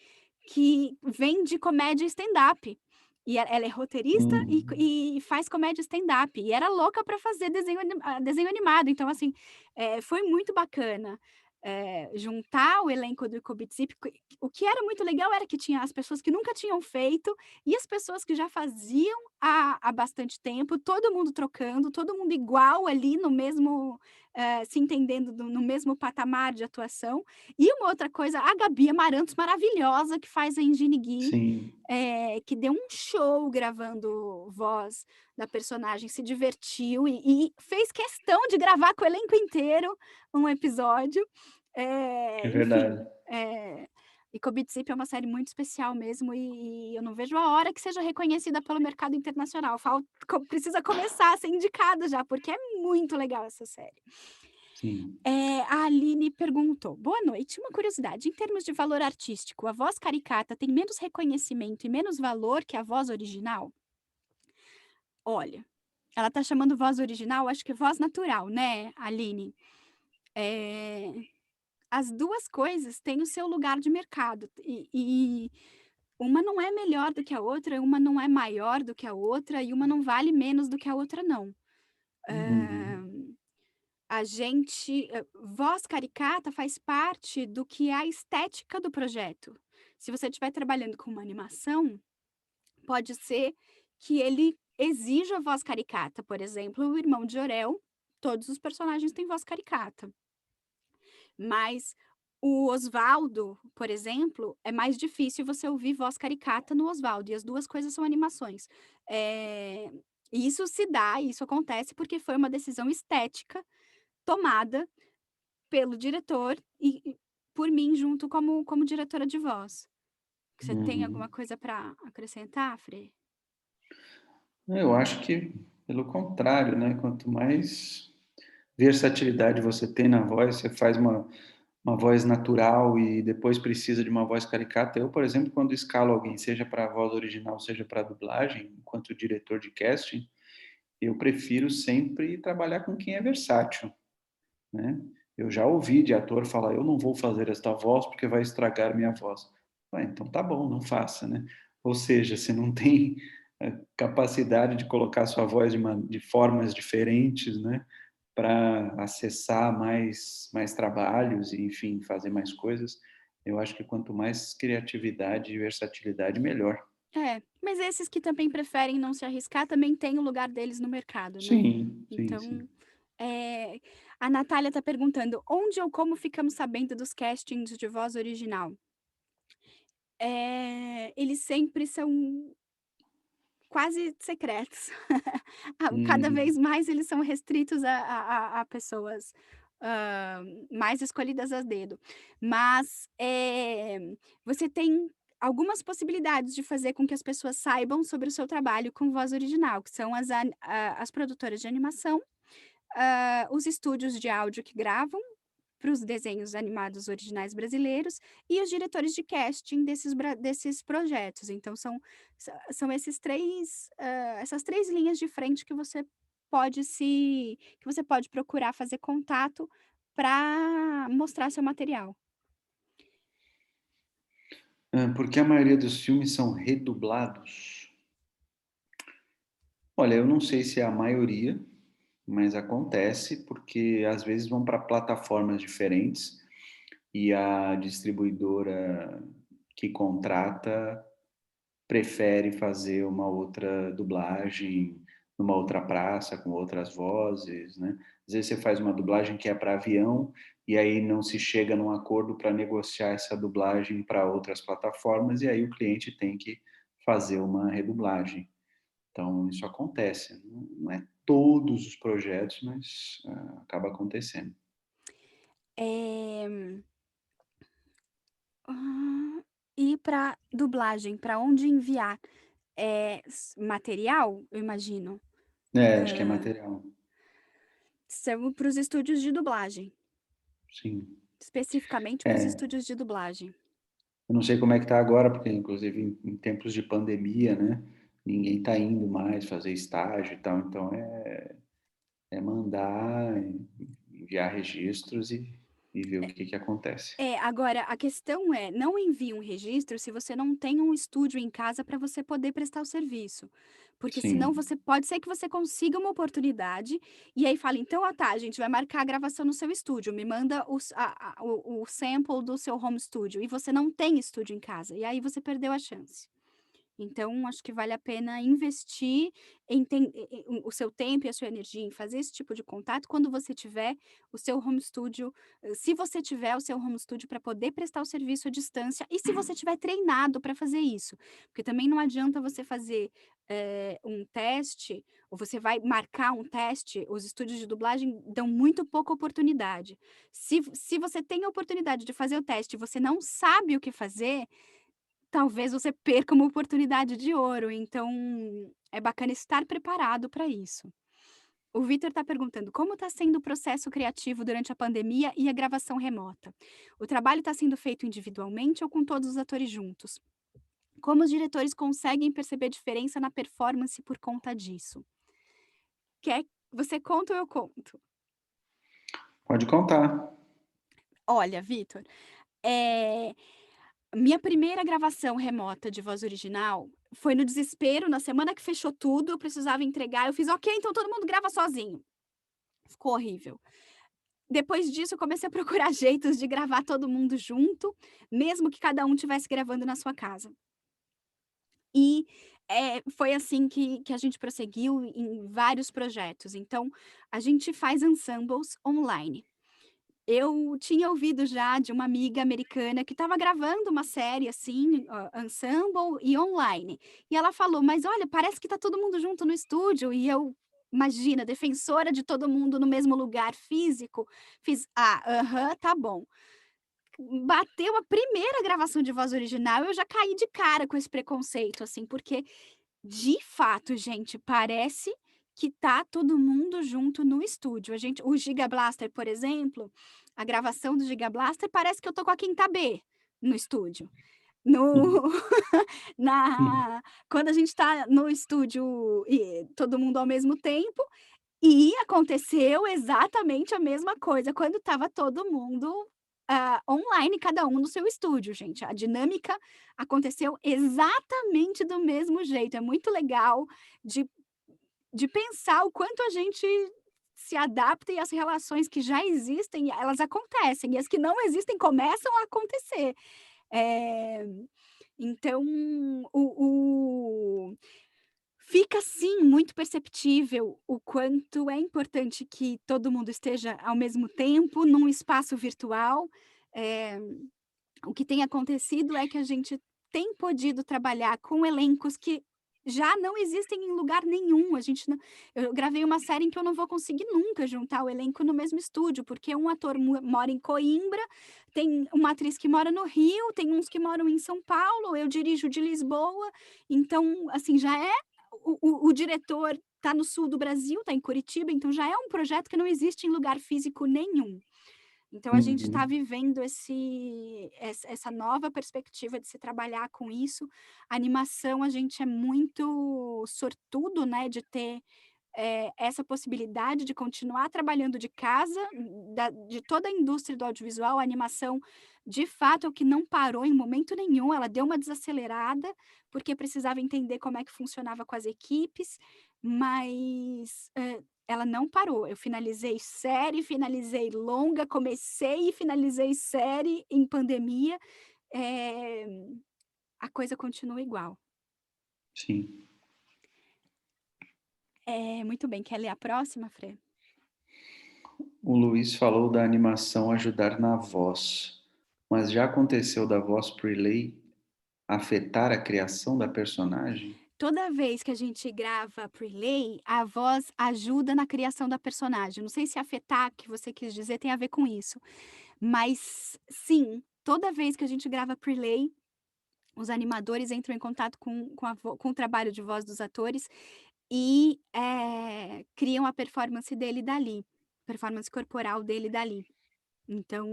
Speaker 1: que vem de comédia stand-up. E ela é roteirista
Speaker 2: Uhum.
Speaker 1: e faz comédia stand-up, e era louca para fazer desenho animado, então assim, foi muito bacana, juntar o elenco do Ikobitsip. O que era muito legal era que tinha as pessoas que nunca tinham feito, e as pessoas que já faziam há bastante tempo, todo mundo trocando, todo mundo igual ali no mesmo, se entendendo no mesmo patamar de atuação. E uma outra coisa, a Gabi Amarantos maravilhosa que faz a Engine Gui,
Speaker 2: Sim,
Speaker 1: que deu um show gravando voz da personagem, se divertiu e fez questão de gravar com o elenco inteiro um episódio.
Speaker 2: é
Speaker 1: Enfim,
Speaker 2: verdade.
Speaker 1: e Kobe é uma série muito especial mesmo e eu não vejo a hora que seja reconhecida pelo mercado internacional. Precisa começar a ser indicada já, porque é muito legal essa série.
Speaker 2: Sim.
Speaker 1: A Aline perguntou: "Boa noite, uma curiosidade, em termos de valor artístico, a voz caricata tem menos reconhecimento e menos valor que a voz original?" Olha, ela tá chamando voz original, acho que é voz natural, né, Aline? Eh, as 2 coisas têm o seu lugar de mercado e uma não é melhor do que a outra, uma não é maior do que a outra e uma não vale menos do que a outra não.
Speaker 2: Uhum.
Speaker 1: Voz caricata faz parte do que é a estética do projeto. Se você estiver trabalhando com uma animação, pode ser que ele exija voz caricata, por exemplo, o Irmão de Orel, todos os personagens têm voz caricata, mas o Osvaldo, por exemplo, é mais difícil você ouvir voz caricata no Osvaldo, e as 2 coisas são animações. Eh, isso acontece porque foi uma decisão estética tomada pelo diretor e por mim junto como diretora de voz. Você tem alguma
Speaker 2: Uhum.
Speaker 1: coisa para acrescentar, Fre?
Speaker 2: Eu acho que, pelo contrário, né? Quanto mais versatilidade você tem na voz, você faz uma voz natural e depois precisa de uma voz caricata. Eu, por exemplo, quando escalo alguém, seja para a voz original, seja para a dublagem, enquanto diretor de casting, eu prefiro sempre trabalhar com quem é versátil, né? Eu já ouvi de ator falar: eu não vou fazer esta voz porque vai estragar minha voz. Ué, então tá bom, não faça, né? Ou seja, você não tem capacidade de colocar sua voz de formas diferentes, né? Para acessar mais trabalhos e, enfim, fazer mais coisas. Eu acho que quanto mais criatividade e versatilidade, melhor.
Speaker 1: É, mas esses que também preferem não se arriscar também têm o lugar deles no mercado, né.
Speaker 2: Sim, sim,
Speaker 1: Então,
Speaker 2: sim.
Speaker 1: eh, a Natália tá perguntando: "Onde ou como ficamos sabendo dos castings de voz original?" Eles sempre são quase secretos. Cada
Speaker 2: Uhum.
Speaker 1: vez mais eles são restritos a pessoas, mais escolhidas a dedo. Mas, você tem algumas possibilidades de fazer com que as pessoas saibam sobre o seu trabalho com voz original, que são as produtoras de animação, os estúdios de áudio que gravam para os desenhos animados originais brasileiros e os diretores de casting desses projetos. Então são essas 3 linhas de frente que você pode procurar fazer contato para mostrar seu material.
Speaker 2: Porque a maioria dos filmes são redublados? Olha, eu não sei se é a maioria, mas acontece, porque às vezes vão para plataformas diferentes e a distribuidora que contrata prefere fazer uma outra dublagem numa outra praça, com outras vozes, né. Às vezes você faz uma dublagem que é para avião, e aí não se chega num acordo para negociar essa dublagem para outras plataformas, e aí o cliente tem que fazer uma redublagem. Então isso acontece, não é todos os projetos, mas, acaba acontecendo.
Speaker 1: Eh, e para dublagem, para onde enviar? Material, eu imagino?
Speaker 2: É, acho que é
Speaker 1: Hã,
Speaker 2: material.
Speaker 1: são para os estúdios de dublagem,
Speaker 2: Sim.
Speaker 1: especificamente para os
Speaker 2: É.
Speaker 1: estúdios de dublagem.
Speaker 2: Eu não sei como é que está agora, porque inclusive em tempos de pandemia, né, ninguém está indo mais fazer estágio e tal, então é mandar, enviar registros e ver o que acontece.
Speaker 1: Agora a questão é, não envie um registro se você não tem um estúdio em casa para você poder prestar o serviço, porque senão
Speaker 2: Sim,
Speaker 1: você pode ser que você consiga uma oportunidade, e aí fala: "Então, tá, a gente vai marcar a gravação no seu estúdio, me manda o sample do seu home studio", e você não tem estúdio em casa, e aí você perdeu a chance. Então, acho que vale a pena investir em o seu tempo e a sua energia em fazer esse tipo de contato quando você tiver o seu home studio, se você tiver o seu home studio para poder prestar o serviço à distância e se você tiver treinado para fazer isso. Porque também não adianta você fazer, um teste, ou você vai marcar um teste, os estúdios de dublagem dão muito pouca oportunidade. Se você tem a oportunidade de fazer o teste e você não sabe o que fazer, talvez você perca uma oportunidade de ouro, então é bacana estar preparado para isso. O Vitor está perguntando: como está sendo o processo criativo durante a pandemia e a gravação remota? O trabalho está sendo feito individualmente ou com todos os atores juntos? Como os diretores conseguem perceber diferença na performance por conta disso? Quer você conta ou eu conto?
Speaker 2: pode contar.
Speaker 1: Olha, Vitor, eh minha primeira gravação remota de voz original foi no desespero, na semana que fechou tudo, eu precisava entregar, eu fiz: "Ok, então todo mundo grava sozinho". Ficou horrível. Depois disso, eu comecei a procurar jeitos de gravar todo mundo junto, mesmo que cada um estivesse gravando na sua casa. E, foi assim que a gente prosseguiu em vários projetos. Então, a gente faz ensembles online. Eu tinha ouvido já de uma amiga americana que estava gravando uma série, assim, ensemble e online. E ela falou: "Mas olha, parece que tá todo mundo junto no estúdio", e eu, imagina, defensora de todo mundo no mesmo lugar físico, fiz: "Ah, aham, tá bom". Bateu a primeira gravação de voz original, eu já caí de cara com esse preconceito, assim, porque de fato, gente, parece que tá todo mundo junto no estúdio. O Giga Blaster, por exemplo, a gravação do Giga Blaster parece que eu tô com a quinta B no estúdio.
Speaker 2: Uhum.
Speaker 1: No na Quando a gente tá no estúdio e todo mundo ao mesmo tempo, e aconteceu exatamente a mesma coisa quando estava todo mundo, online, cada um no seu estúdio, gente. A dinâmica aconteceu exatamente do mesmo jeito. É muito legal de pensar o quanto a gente se adapta e as relações que já existem, elas acontecem, e as que não existem começam a acontecer. Eh, então o fica sim muito perceptível o quanto é importante que todo mundo esteja ao mesmo tempo num espaço virtual. Eh, o que tem acontecido é que a gente tem podido trabalhar com elencos que já não existem em lugar nenhum. A gente não Eu gravei uma série em que eu não vou conseguir nunca juntar o elenco no mesmo estúdio, porque um ator mora em Coimbra, tem uma atriz que mora no Rio, tem uns que moram em São Paulo, eu dirijo de Lisboa, então, assim, já é o diretor está no sul do Brasil, está em Curitiba, então já é um projeto que não existe em lugar físico nenhum. Então a gente está
Speaker 2: Uhum.
Speaker 1: vivendo essa nova perspectiva de se trabalhar com isso. A animação, a gente é muito sortudo, né, de ter, essa possibilidade de continuar trabalhando de casa, de toda a indústria do audiovisual, a animação, de fato, é o que não parou em momento nenhum, ela deu uma desacelerada, porque precisava entender como é que funcionava com as equipes, mas, ela não parou. Eu finalizei série, finalizei longa, comecei e finalizei série em pandemia, eh, a coisa continua igual.
Speaker 2: Sim.
Speaker 1: Muito bem, quer ler a próxima, Fran?
Speaker 2: O Luiz falou da animação ajudar na voz, mas já aconteceu da voz prelay afetar a criação da personagem?
Speaker 1: Toda vez que a gente grava prelay, a voz ajuda na criação da personagem. Não sei se afetar, que você quis dizer, tem a ver com isso, mas sim, toda vez que a gente grava prelay, os animadores entram em contato com o trabalho de voz dos atores e, criam a performance dele dali, performance corporal dele dali. Então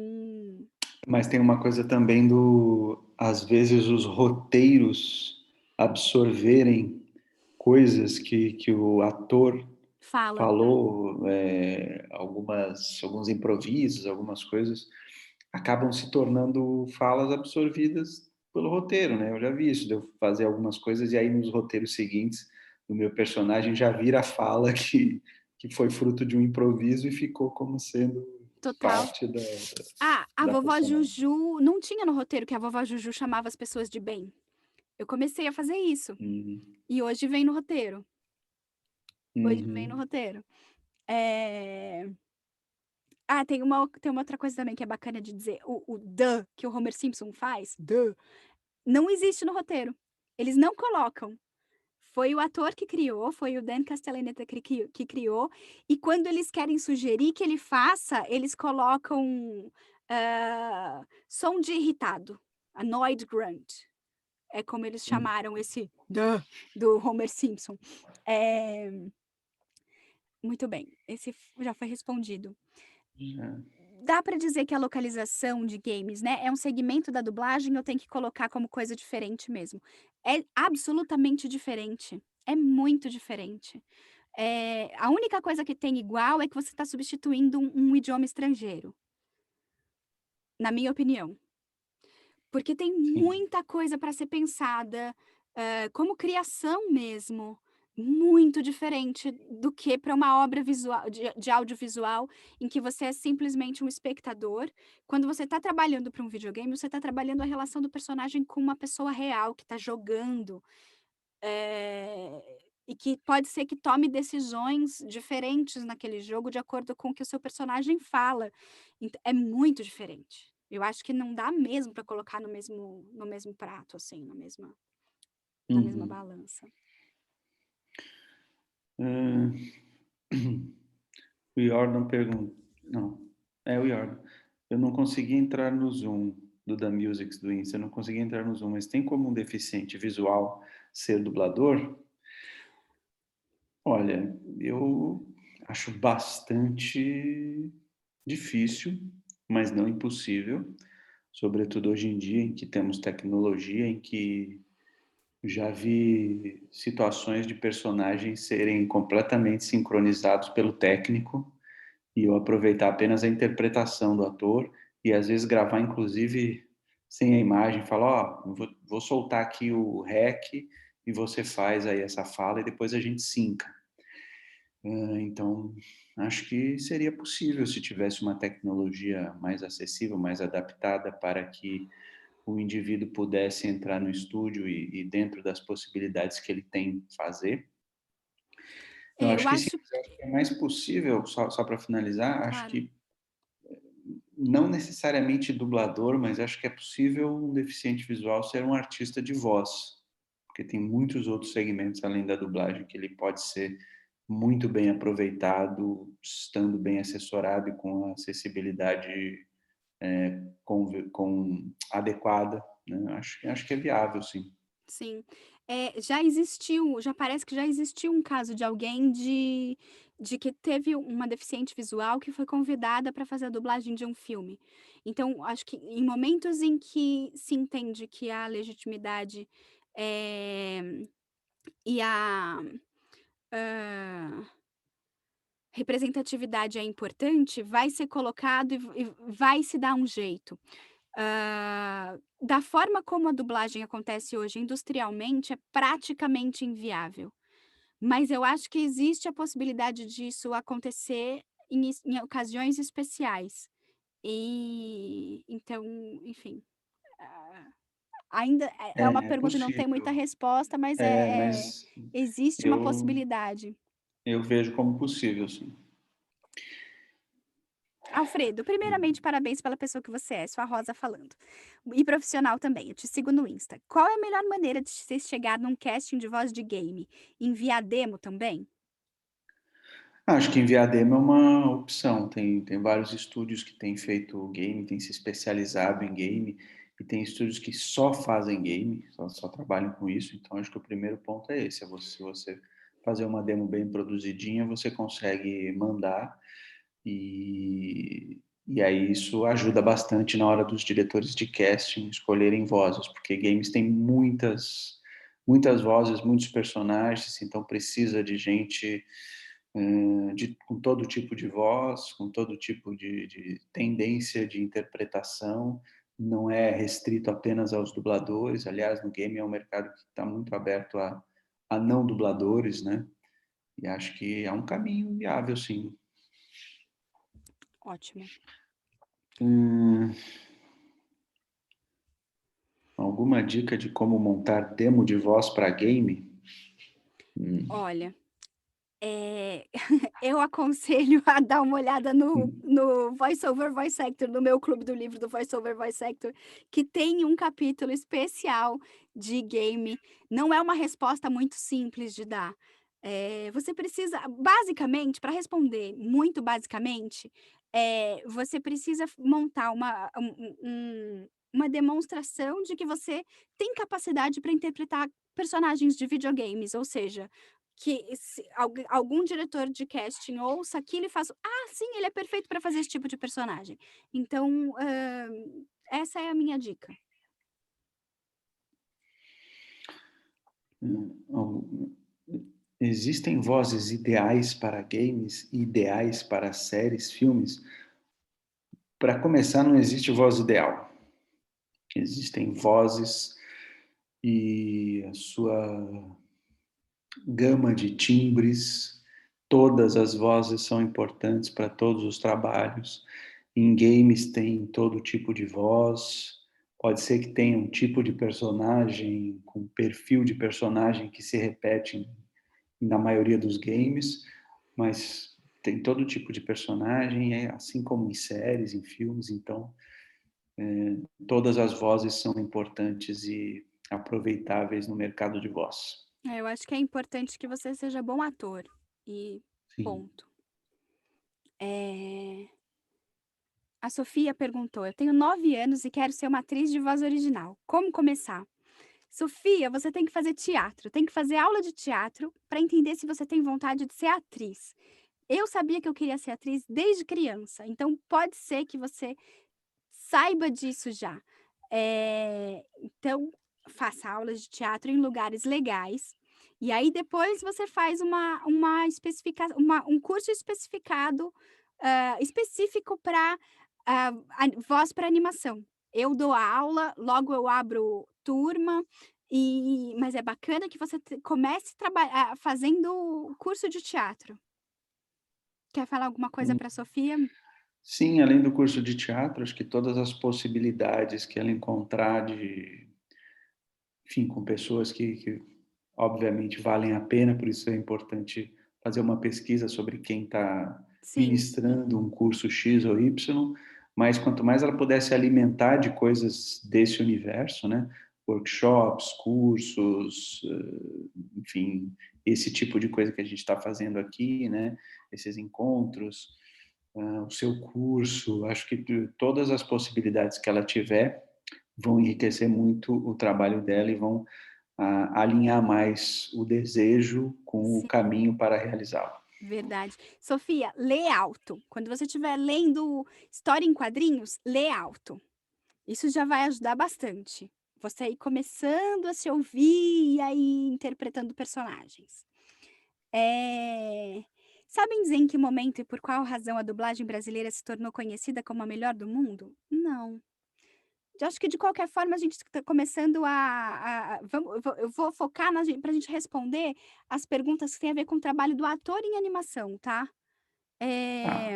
Speaker 2: Mas tem uma coisa também às vezes, os roteiros absorverem coisas que o ator
Speaker 1: Fala.
Speaker 2: falou, alguns improvisos, algumas coisas, acabam se tornando falas absorvidas pelo roteiro, né? Eu já vi isso, de eu fazer algumas coisas e aí nos roteiros seguintes do meu personagem já vira a fala que foi fruto de um improviso e ficou como sendo
Speaker 1: Total.
Speaker 2: parte
Speaker 1: Ah, a
Speaker 2: da
Speaker 1: vovó
Speaker 2: personagem.
Speaker 1: Juju não tinha no roteiro que a vovó Juju chamava as pessoas de bem. Eu comecei a fazer isso,
Speaker 2: Uhum.
Speaker 1: e hoje vem no roteiro, hoje vem no
Speaker 2: Uhum.
Speaker 1: roteiro. Eh, tem uma outra coisa também que é bacana de dizer, o "duh" que o Homer Simpson faz, "duh", não existe no roteiro, eles não colocam. Foi o ator que criou, foi o Dan Castellaneta que criou, e quando eles querem sugerir que ele faça, eles colocam, som de irritado, annoyed grunt, é como eles
Speaker 2: Hum.
Speaker 1: chamaram esse "duh" do Homer Simpson. Eh, muito bem, esse já foi respondido.
Speaker 2: Já.
Speaker 1: Dá pra dizer que a localização de games, né, é um segmento da dublagem ou tem que colocar como coisa diferente mesmo? É absolutamente diferente, é muito diferente. A única coisa que tem igual é que você está substituindo um idioma estrangeiro, na minha opinião. Porque tem
Speaker 2: Sim.
Speaker 1: muita coisa para ser pensada, como criação mesmo, muito diferente do que para uma obra visual de audiovisual, em que você é simplesmente um espectador. Quando você está trabalhando para um videogame, você está trabalhando a relação do personagem com uma pessoa real que está jogando, e que pode ser que tome decisões diferentes naquele jogo de acordo com o que o seu personagem fala. É muito diferente. Eu acho que não dá mesmo para colocar no mesmo prato, assim, na mesma
Speaker 2: Uhum.
Speaker 1: balança.
Speaker 2: Hã, o Jordan pergunta, não, é o Jordan. Eu não consegui entrar no Zoom do Da Musics do Insta, eu não consegui entrar no Zoom, mas tem como um deficiente visual ser dublador? Olha, eu acho bastante difícil, mas não impossível, sobretudo hoje em dia em que temos tecnologia, em que já vi situações de personagens serem completamente sincronizados pelo técnico e eu aproveitar apenas a interpretação do ator e às vezes gravar inclusive sem a imagem, falar, ó, vou soltar aqui o REC e você faz aí essa fala e depois a gente sinca. Então, acho que seria possível se tivesse uma tecnologia mais acessível, mais adaptada para que o indivíduo pudesse entrar no estúdio e dentro das possibilidades que ele tem fazer. Eu
Speaker 1: Eu
Speaker 2: acho que sim,
Speaker 1: acho
Speaker 2: mas eu acho que é mais possível, só para finalizar, acho
Speaker 1: claro.
Speaker 2: que não necessariamente dublador, mas acho que é possível um deficiente visual ser um artista de voz, porque tem muitos outros segmentos além da dublagem que ele pode ser muito bem aproveitado, estando bem assessorado e com a acessibilidade adequada, né? Acho que é viável, sim.
Speaker 1: Sim. Já parece que já existiu um caso de alguém de que teve uma deficiente visual que foi convidada para fazer a dublagem de um filme. Então, acho que em momentos em que se entende que a legitimidade, e a, hã, representatividade é importante, vai ser colocado e vai se dar um jeito. Da forma como a dublagem acontece hoje industrialmente, é praticamente inviável. Mas eu acho que existe a possibilidade disso acontecer em ocasiões especiais. Então, enfim, ah, ainda é uma
Speaker 2: É
Speaker 1: pergunta e não tem muita
Speaker 2: possível.
Speaker 1: resposta, mas
Speaker 2: Mas
Speaker 1: existe uma
Speaker 2: eu
Speaker 1: possibilidade.
Speaker 2: eu vejo como possível, sim.
Speaker 1: Alfredo, primeiramente, parabéns pela pessoa que você é, sua Rosa falando. E profissional também, eu te sigo no Insta. Qual é a melhor maneira de você chegar num casting de voz de game? Enviar demo também?
Speaker 2: Acho que enviar demo é uma opção. Tem vários estúdios que têm feito game, têm se especializado em game, e tem estúdios que só fazem game, só trabalham com isso. Então, acho que o primeiro ponto é esse: se você fazer uma demo bem produzidinha, você consegue mandar, e aí isso ajuda bastante na hora dos diretores de casting escolherem vozes, porque games têm muitas muitas vozes, muitos personagens, então precisa de gente com todo tipo de voz, com todo tipo de tendência de interpretação, não é restrito apenas aos dubladores. Aliás, no game é um mercado que está muito aberto a não dubladores, né? E acho que é um caminho viável, sim.
Speaker 1: Ótimo.
Speaker 2: Alguma dica de como montar demo de voz para game?
Speaker 1: Olha, eu aconselho a dar uma olhada no Voice Over Voice Actor, no meu clube do livro do Voice Over Voice Actor, que tem um capítulo especial de game. Não é uma resposta muito simples de dar. Você precisa basicamente, para responder muito basicamente, você precisa montar uma demonstração de que você tem capacidade para interpretar personagens de videogames, ou seja, que se algum diretor de casting ouça aquilo e faça: "Ah, sim, ele é perfeito para fazer esse tipo de personagem". Então, essa é a minha dica.
Speaker 2: Existem vozes ideais para games, ideais para séries, filmes? Para começar, não existe voz ideal. Existem vozes e a sua gama de timbres, todas as vozes são importantes para todos os trabalhos. Em games tem todo tipo de voz, pode ser que tenha um tipo de personagem, com perfil de personagem que se repete na maioria dos games, mas tem todo tipo de personagem, assim como em séries, em filmes, então todas as vozes são importantes e aproveitáveis no mercado de voz.
Speaker 1: Eu acho que é importante que você seja bom ator e
Speaker 2: Sim.
Speaker 1: ponto. Eh, a Sofia perguntou: "Eu tenho 9 anos e quero ser uma atriz de voz original. Como começar?". Sofia, você tem que fazer teatro, tem que fazer aula de teatro para entender se você tem vontade de ser atriz. Eu sabia que eu queria ser atriz desde criança, então pode ser que você saiba disso já. Então faça aulas de teatro em lugares legais, e aí depois você faz um curso especificado, específico para voz para animação. Eu dou a aula, logo eu abro turma, mas é bacana que você comece fazendo curso de teatro. Quer falar alguma coisa para a Sofia?
Speaker 2: Sim, além do curso de teatro, acho que todas as possibilidades que ela encontrar de, enfim, com pessoas que obviamente valem a pena, por isso é importante fazer uma pesquisa sobre quem está
Speaker 1: Sim,
Speaker 2: ministrando um curso X ou Y, mas quanto mais ela puder se alimentar de coisas desse universo, né? Workshops, cursos, enfim, esse tipo de coisa que a gente está fazendo aqui, né? Esses encontros, o seu curso, acho que todas as possibilidades que ela tiver vão enriquecer muito o trabalho dela e vão alinhar mais o desejo com o
Speaker 1: sim,
Speaker 2: caminho para realizá-lo.
Speaker 1: verdade. Sofia, lê alto. Quando você estiver lendo história em quadrinhos, lê alto. Isso já vai ajudar bastante. Você ir começando a se ouvir e aí interpretando personagens. Eh, Sabem dizer em que momento e por qual razão a dublagem brasileira se tornou conhecida como a melhor do mundo? Não. Eu acho que de qualquer forma a gente está começando vamos eu vou focar para a gente responder as perguntas que têm a ver com o trabalho do ator em animação, tá.
Speaker 2: Ah,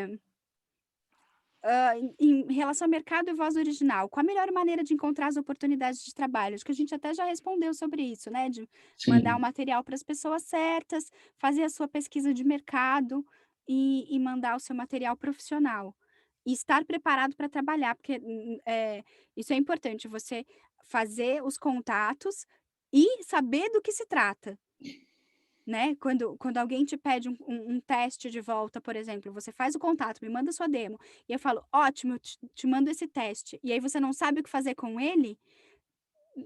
Speaker 1: Eh, em relação ao mercado e voz original, qual a melhor maneira de encontrar as oportunidades de trabalho? Acho que a gente até já respondeu sobre isso, né, de mandar o
Speaker 2: sim.
Speaker 1: material para as pessoas certas, fazer a sua pesquisa de mercado e mandar o seu material profissional. E estar preparado para trabalhar, porque, isso é importante, você fazer os contatos e saber do que se trata. Né, quando alguém te pede um teste de volta, por exemplo, você faz o contato, me manda sua demo, e eu falo: "Ótimo, eu te mando esse teste", e aí você não sabe o que fazer com ele,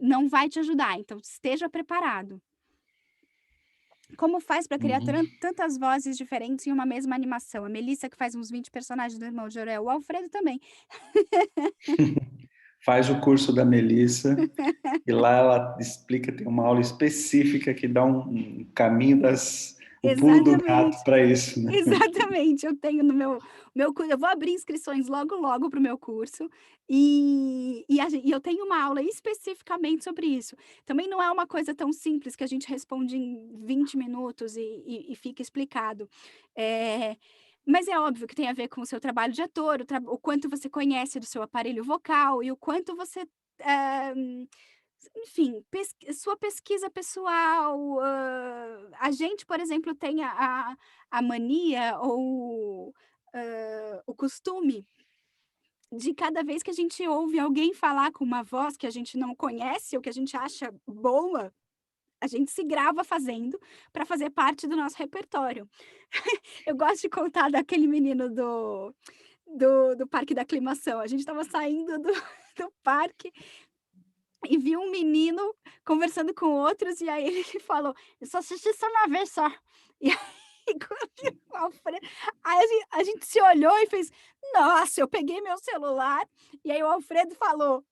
Speaker 1: não vai te ajudar, então esteja preparado. Como faz para criar
Speaker 2: Uhum.
Speaker 1: tantas vozes diferentes em uma mesma animação? A Melissa que faz uns 20 personagens do Irmão de Jorel, o Alfredo também.
Speaker 2: Faz o curso da Melissa, e lá ela explica, tem uma aula específica que dá um caminho o pulo do gato
Speaker 1: Exatamente.
Speaker 2: para isso, né?
Speaker 1: Exatamente, eu tenho no meu curso, eu vou abrir inscrições logo, logo para o meu curso, e eu tenho uma aula especificamente sobre isso. Também não é uma coisa tão simples que a gente responde em 20 minutos e fica explicado. Mas é óbvio que tem a ver com o seu trabalho de ator, o quanto você conhece do seu aparelho vocal e o quanto você, enfim, sua pesquisa pessoal, a gente, por exemplo, tem a mania ou, o costume de cada vez que a gente ouve alguém falar com uma voz que a gente não conhece ou que a gente acha boa, a gente se grava fazendo, para fazer parte do nosso repertório. Eu gosto de contar daquele menino do parque da aclimação, a gente estava saindo do do parque e vi um menino conversando com outros, e aí ele falou: "Eu só assisti isso uma vez só". E aí quando o Alfredo, aí a gente se olhou e fez: "Nossa", eu peguei meu celular, e aí o Alfredo falou: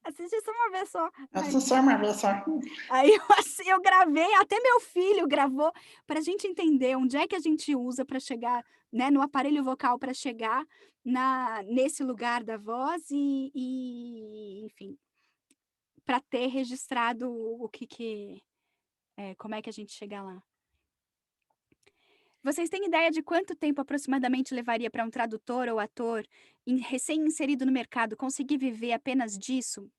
Speaker 1: "Assisti isso uma vez só".
Speaker 2: Essa só uma vez só.
Speaker 1: Aí eu assim, eu gravei, até meu filho gravou, pra gente entender onde é que a gente usa pra chegar, né, no aparelho vocal pra chegar nesse lugar da voz enfim, pra ter registrado o como é que a gente chega lá. Vocês têm ideia de quanto tempo aproximadamente levaria para um tradutor ou ator recém-inserido no mercado conseguir viver apenas disso?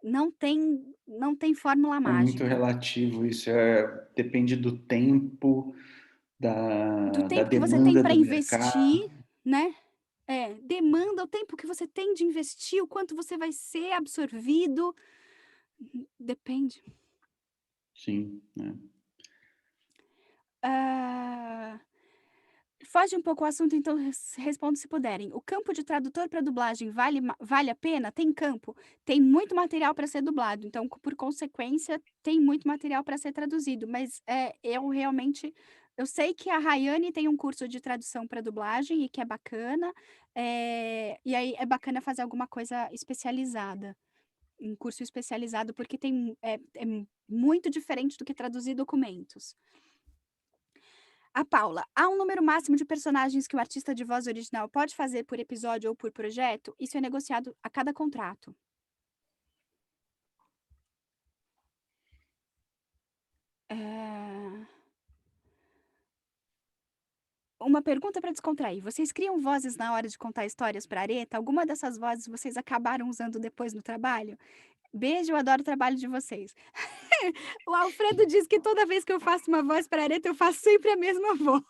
Speaker 1: Não tem fórmula
Speaker 2: É muito
Speaker 1: mágica.
Speaker 2: relativo isso, depende do tempo,
Speaker 1: Do
Speaker 2: da
Speaker 1: tempo que você tem
Speaker 2: demanda
Speaker 1: para
Speaker 2: do mercado.
Speaker 1: investir, né. Demanda, o tempo que você tem de investir, o quanto você vai ser absorvido, depende.
Speaker 2: Sim, né?
Speaker 1: Ah, foge um pouco o assunto, então respondo se puderem. O campo de tradutor para dublagem vale a pena? Tem campo? Tem muito material para ser dublado, então por consequência tem muito material para ser traduzido, mas, eu sei que a Rayane tem um curso de tradução para dublagem e que é bacana, e aí é bacana fazer alguma coisa especializada, um curso especializado, porque é muito diferente do que traduzir documentos. A Paula, há um número máximo de personagens que o artista de voz original pode fazer por episódio ou por projeto? Isso é negociado a cada contrato. Eh, uma pergunta para descontrair. Vocês criam vozes na hora de contar histórias para Areta? Alguma dessas vozes vocês acabaram usando depois no trabalho? Beijo, eu adoro o trabalho de vocês. O Alfredo diz que toda vez que eu faço uma voz para Areta, eu faço sempre a mesma voz.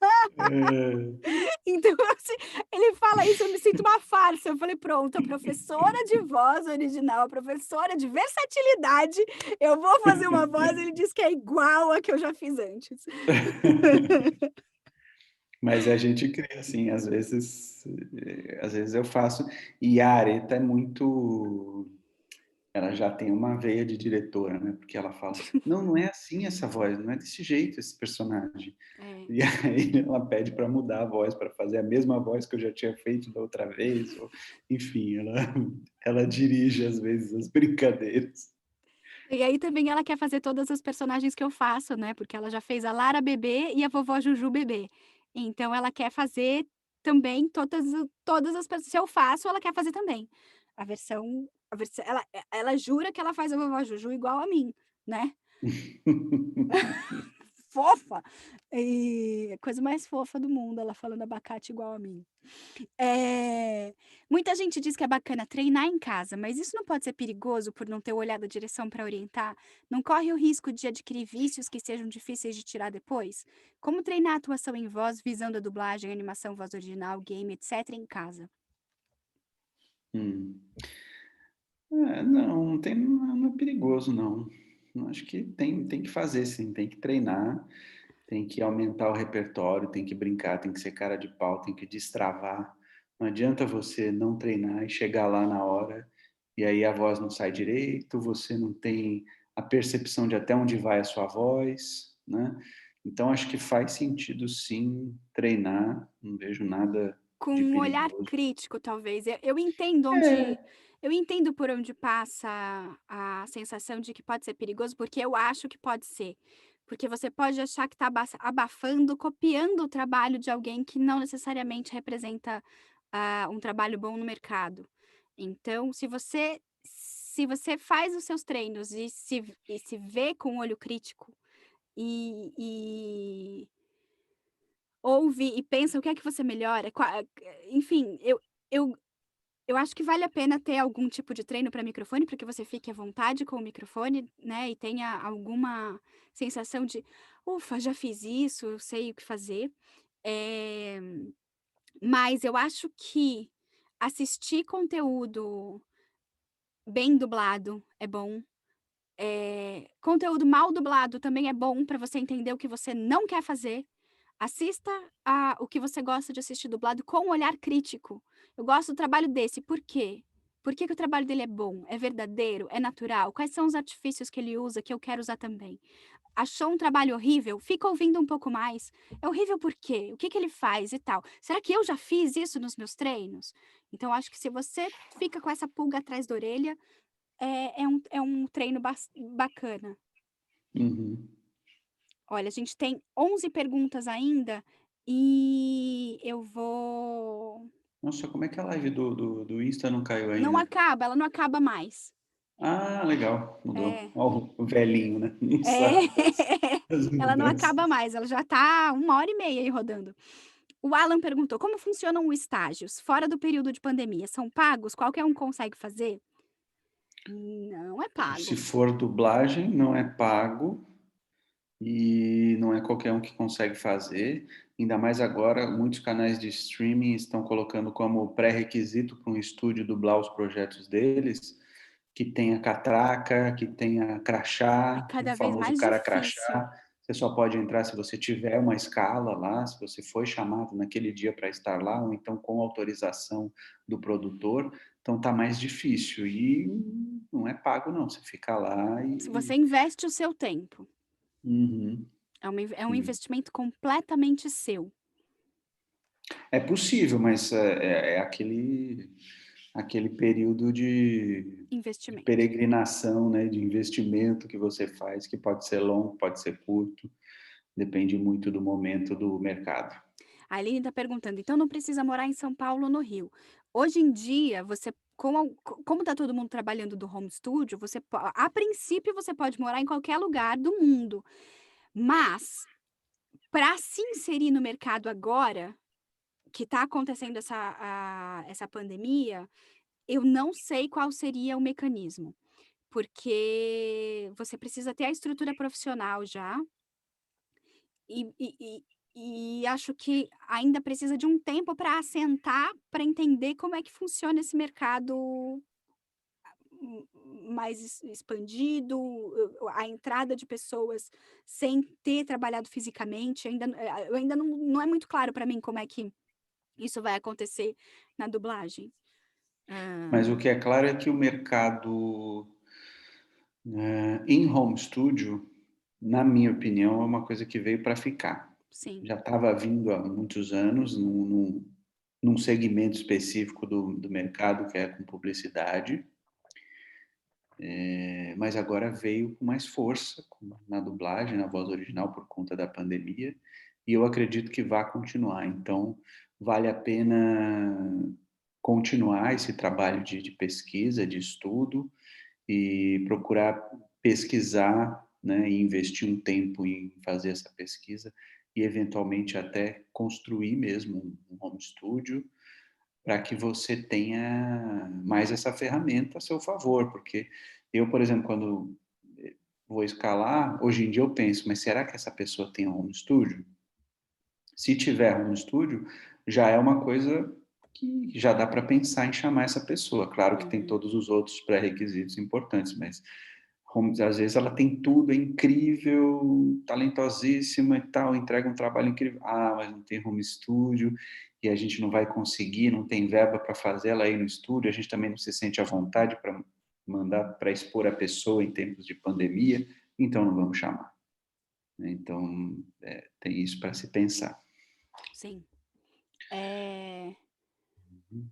Speaker 2: É,
Speaker 1: Então, assim, ele fala isso, eu me sinto uma farsa. Eu falei: "Pronto, a professora de voz original, a professora de versatilidade, eu vou fazer uma voz", ele diz que é igual a que eu já fiz antes.
Speaker 2: mas a gente cria, assim, às vezes eu faço, e a Areta é muito, ela já tem uma veia de diretora, né, porque ela fala: "Não, não é assim essa voz, não é desse jeito esse personagem".
Speaker 1: É.
Speaker 2: E aí ela pede para mudar a voz, para fazer a mesma voz que eu já tinha feito da outra vez, ou enfim, ela dirige às vezes as brincadeiras.
Speaker 1: E aí também ela quer fazer todas as personagens que eu faço, né, porque ela já fez a Lara bebê e a vovó Juju bebê. Então ela quer fazer também todas as se eu faço, ela quer fazer também. A versão ela jura que ela faz a vovó Juju igual a mim, né. Fofa! E coisa mais fofa do mundo, ela falando abacate igual a mim. Muita gente diz que é bacana treinar em casa, mas isso não pode ser perigoso por não ter o olhar da direção para orientar? Não corre o risco de adquirir vícios que sejam difíceis de tirar depois? Como treinar a atuação em voz, visando a dublagem, animação, voz original, game, etc. em casa?
Speaker 2: Hum. Não, não tem, não é perigoso não. Eu acho que tem que fazer sim, tem que treinar, tem que aumentar o repertório, tem que brincar, tem que ser cara de pau, tem que destravar. Não adianta você não treinar e chegar lá na hora e aí a voz não sai direito, você não tem a percepção de até onde vai a sua voz, né? Então acho que faz sentido sim treinar, não vejo nada
Speaker 1: Com
Speaker 2: de
Speaker 1: um olhar
Speaker 2: perigoso.
Speaker 1: crítico, talvez. Eu entendo onde
Speaker 2: É.
Speaker 1: eu entendo por onde passa a sensação de que pode ser perigoso, porque eu acho que pode ser. Porque você pode achar que está abafando, copiando o trabalho de alguém que não necessariamente representa, um trabalho bom no mercado. Então, se você faz os seus treinos e se vê com um olho crítico e ouve e pensa o que é que você melhora, enfim, eu eu acho que vale a pena ter algum tipo de treino para microfone, para que você fique à vontade com o microfone, né, e tenha alguma sensação de: "Ufa, já fiz isso, eu sei o que fazer". Eh, mas eu acho que assistir conteúdo bem dublado é bom. Conteúdo mal dublado também é bom para você entender o que você não quer fazer. Assista a o que você gosta de assistir dublado com um olhar crítico. Eu gosto do trabalho desse, por quê? Por que que o trabalho dele é bom? É verdadeiro? É natural? Quais são os artifícios que ele usa que eu quero usar também? Achou um trabalho horrível? Fica ouvindo um pouco mais. É horrível por quê? O que que ele faz e tal? Será que eu já fiz isso nos meus treinos? Então acho que se você fica com essa pulga atrás da orelha, é um treino bacana.
Speaker 2: Uhum.
Speaker 1: Olha, a gente tem 11 perguntas ainda e eu vou
Speaker 2: Nossa, como é que a live do Insta não caiu
Speaker 1: não
Speaker 2: ainda?
Speaker 1: acaba, ela não acaba mais.
Speaker 2: Ah, legal, mudou.
Speaker 1: É,
Speaker 2: Ó, o velhinho, né? Não
Speaker 1: é.
Speaker 2: sabe das
Speaker 1: Ela não acaba
Speaker 2: mudanças.
Speaker 1: mais, ela já tá 1 hora e meia aí rodando. O Alan perguntou: "Como funcionam os estágios fora do período de pandemia? São pagos? Qualquer um consegue fazer?" Não é
Speaker 2: Se
Speaker 1: pago.
Speaker 2: for dublagem, não é pago e não é qualquer um que consegue fazer. Ainda mais agora, muitos canais de streaming estão colocando como pré-requisito para um estúdio dublar os projetos deles que tenha catraca, que tenha
Speaker 1: É
Speaker 2: crachá, o
Speaker 1: cada vez
Speaker 2: famoso
Speaker 1: mais
Speaker 2: cara
Speaker 1: difícil.
Speaker 2: crachá. Você só pode entrar se você tiver uma escala lá, se você foi chamado naquele dia para estar lá, ou então com autorização do produtor. Então tá mais difícil e não é pago não, você fica lá
Speaker 1: Se você
Speaker 2: e
Speaker 1: investe o seu tempo,
Speaker 2: uhum,
Speaker 1: é um
Speaker 2: sim.
Speaker 1: investimento completamente seu.
Speaker 2: É possível, mas é aquele período de
Speaker 1: Investimento.
Speaker 2: peregrinação, né, de investimento que você faz, que pode ser longo, pode ser curto, depende muito do momento do mercado.
Speaker 1: A Aline está perguntando: "Então não precisa morar em São Paulo ou no Rio". Hoje em dia, você com a co como está todo mundo trabalhando do home studio, você a princípio, você pode morar em qualquer lugar do mundo, mas para se inserir no mercado agora, que está acontecendo essa pandemia, eu não sei qual seria o mecanismo, porque você precisa ter a estrutura profissional já, e acho que ainda precisa de um tempo para assentar, para entender como é que funciona esse mercado mais expandido, a entrada de pessoas sem ter trabalhado fisicamente, eu ainda não é muito claro para mim como é que isso vai acontecer na dublagem.
Speaker 2: Mas
Speaker 1: Hã,
Speaker 2: o que é claro é que o mercado, em home studio, na minha opinião, é uma coisa que veio para ficar.
Speaker 1: sim.
Speaker 2: Já estava vindo há muitos anos num segmento específico do mercado, que é com publicidade, mas agora veio com mais força na dublagem, na voz original, por conta da pandemia, e eu acredito que vai continuar. Então, vale a pena continuar esse trabalho de pesquisa, de estudo, e procurar pesquisar, né, e investir um tempo em fazer essa pesquisa e eventualmente até construir mesmo um home studio para que você tenha mais essa ferramenta a seu favor, porque eu, por exemplo, quando vou escalar, hoje em dia eu penso, mas será que essa pessoa tem um home studio? Se tiver home studio, já é uma coisa que já dá para pensar em chamar essa pessoa. Claro que tem
Speaker 1: Uhum.
Speaker 2: todos os outros pré-requisitos importantes, mas às vezes ela tem tudo, é incrível, talentosíssima e tal, entrega um trabalho incrível. Ah, mas não tem home studio e a gente não vai conseguir, não tem verba para fazer ela aí no estúdio, a gente também não se sente à vontade para mandar para expor a pessoa em tempos de pandemia, então não vamos chamar. Então, tem isso para se pensar.
Speaker 1: Sim. Eh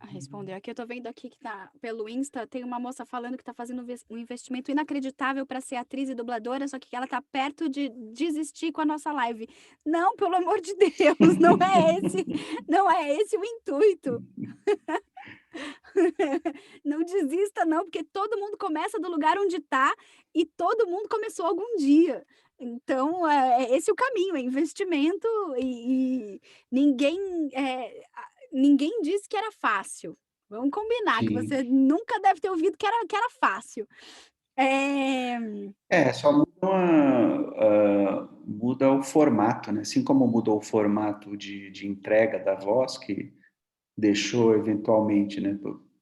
Speaker 1: Respondeu aqui. Eu tô vendo aqui que tá pelo Insta, tem uma moça falando que tá fazendo um investimento inacreditável para ser atriz e dubladora, só que ela tá perto de desistir com a nossa live. Não, pelo amor de Deus, não é esse o intuito. Não desista não, porque todo mundo começa do lugar onde tá e todo mundo começou algum dia. Então, é esse o caminho, é investimento e ninguém, ninguém disse que era fácil. Vamos combinar que você
Speaker 2: Sim.
Speaker 1: nunca deve ter ouvido que era fácil. Eh
Speaker 2: Só muda o formato, né? Assim como mudou o formato de entrega da voz, que deixou eventualmente, né,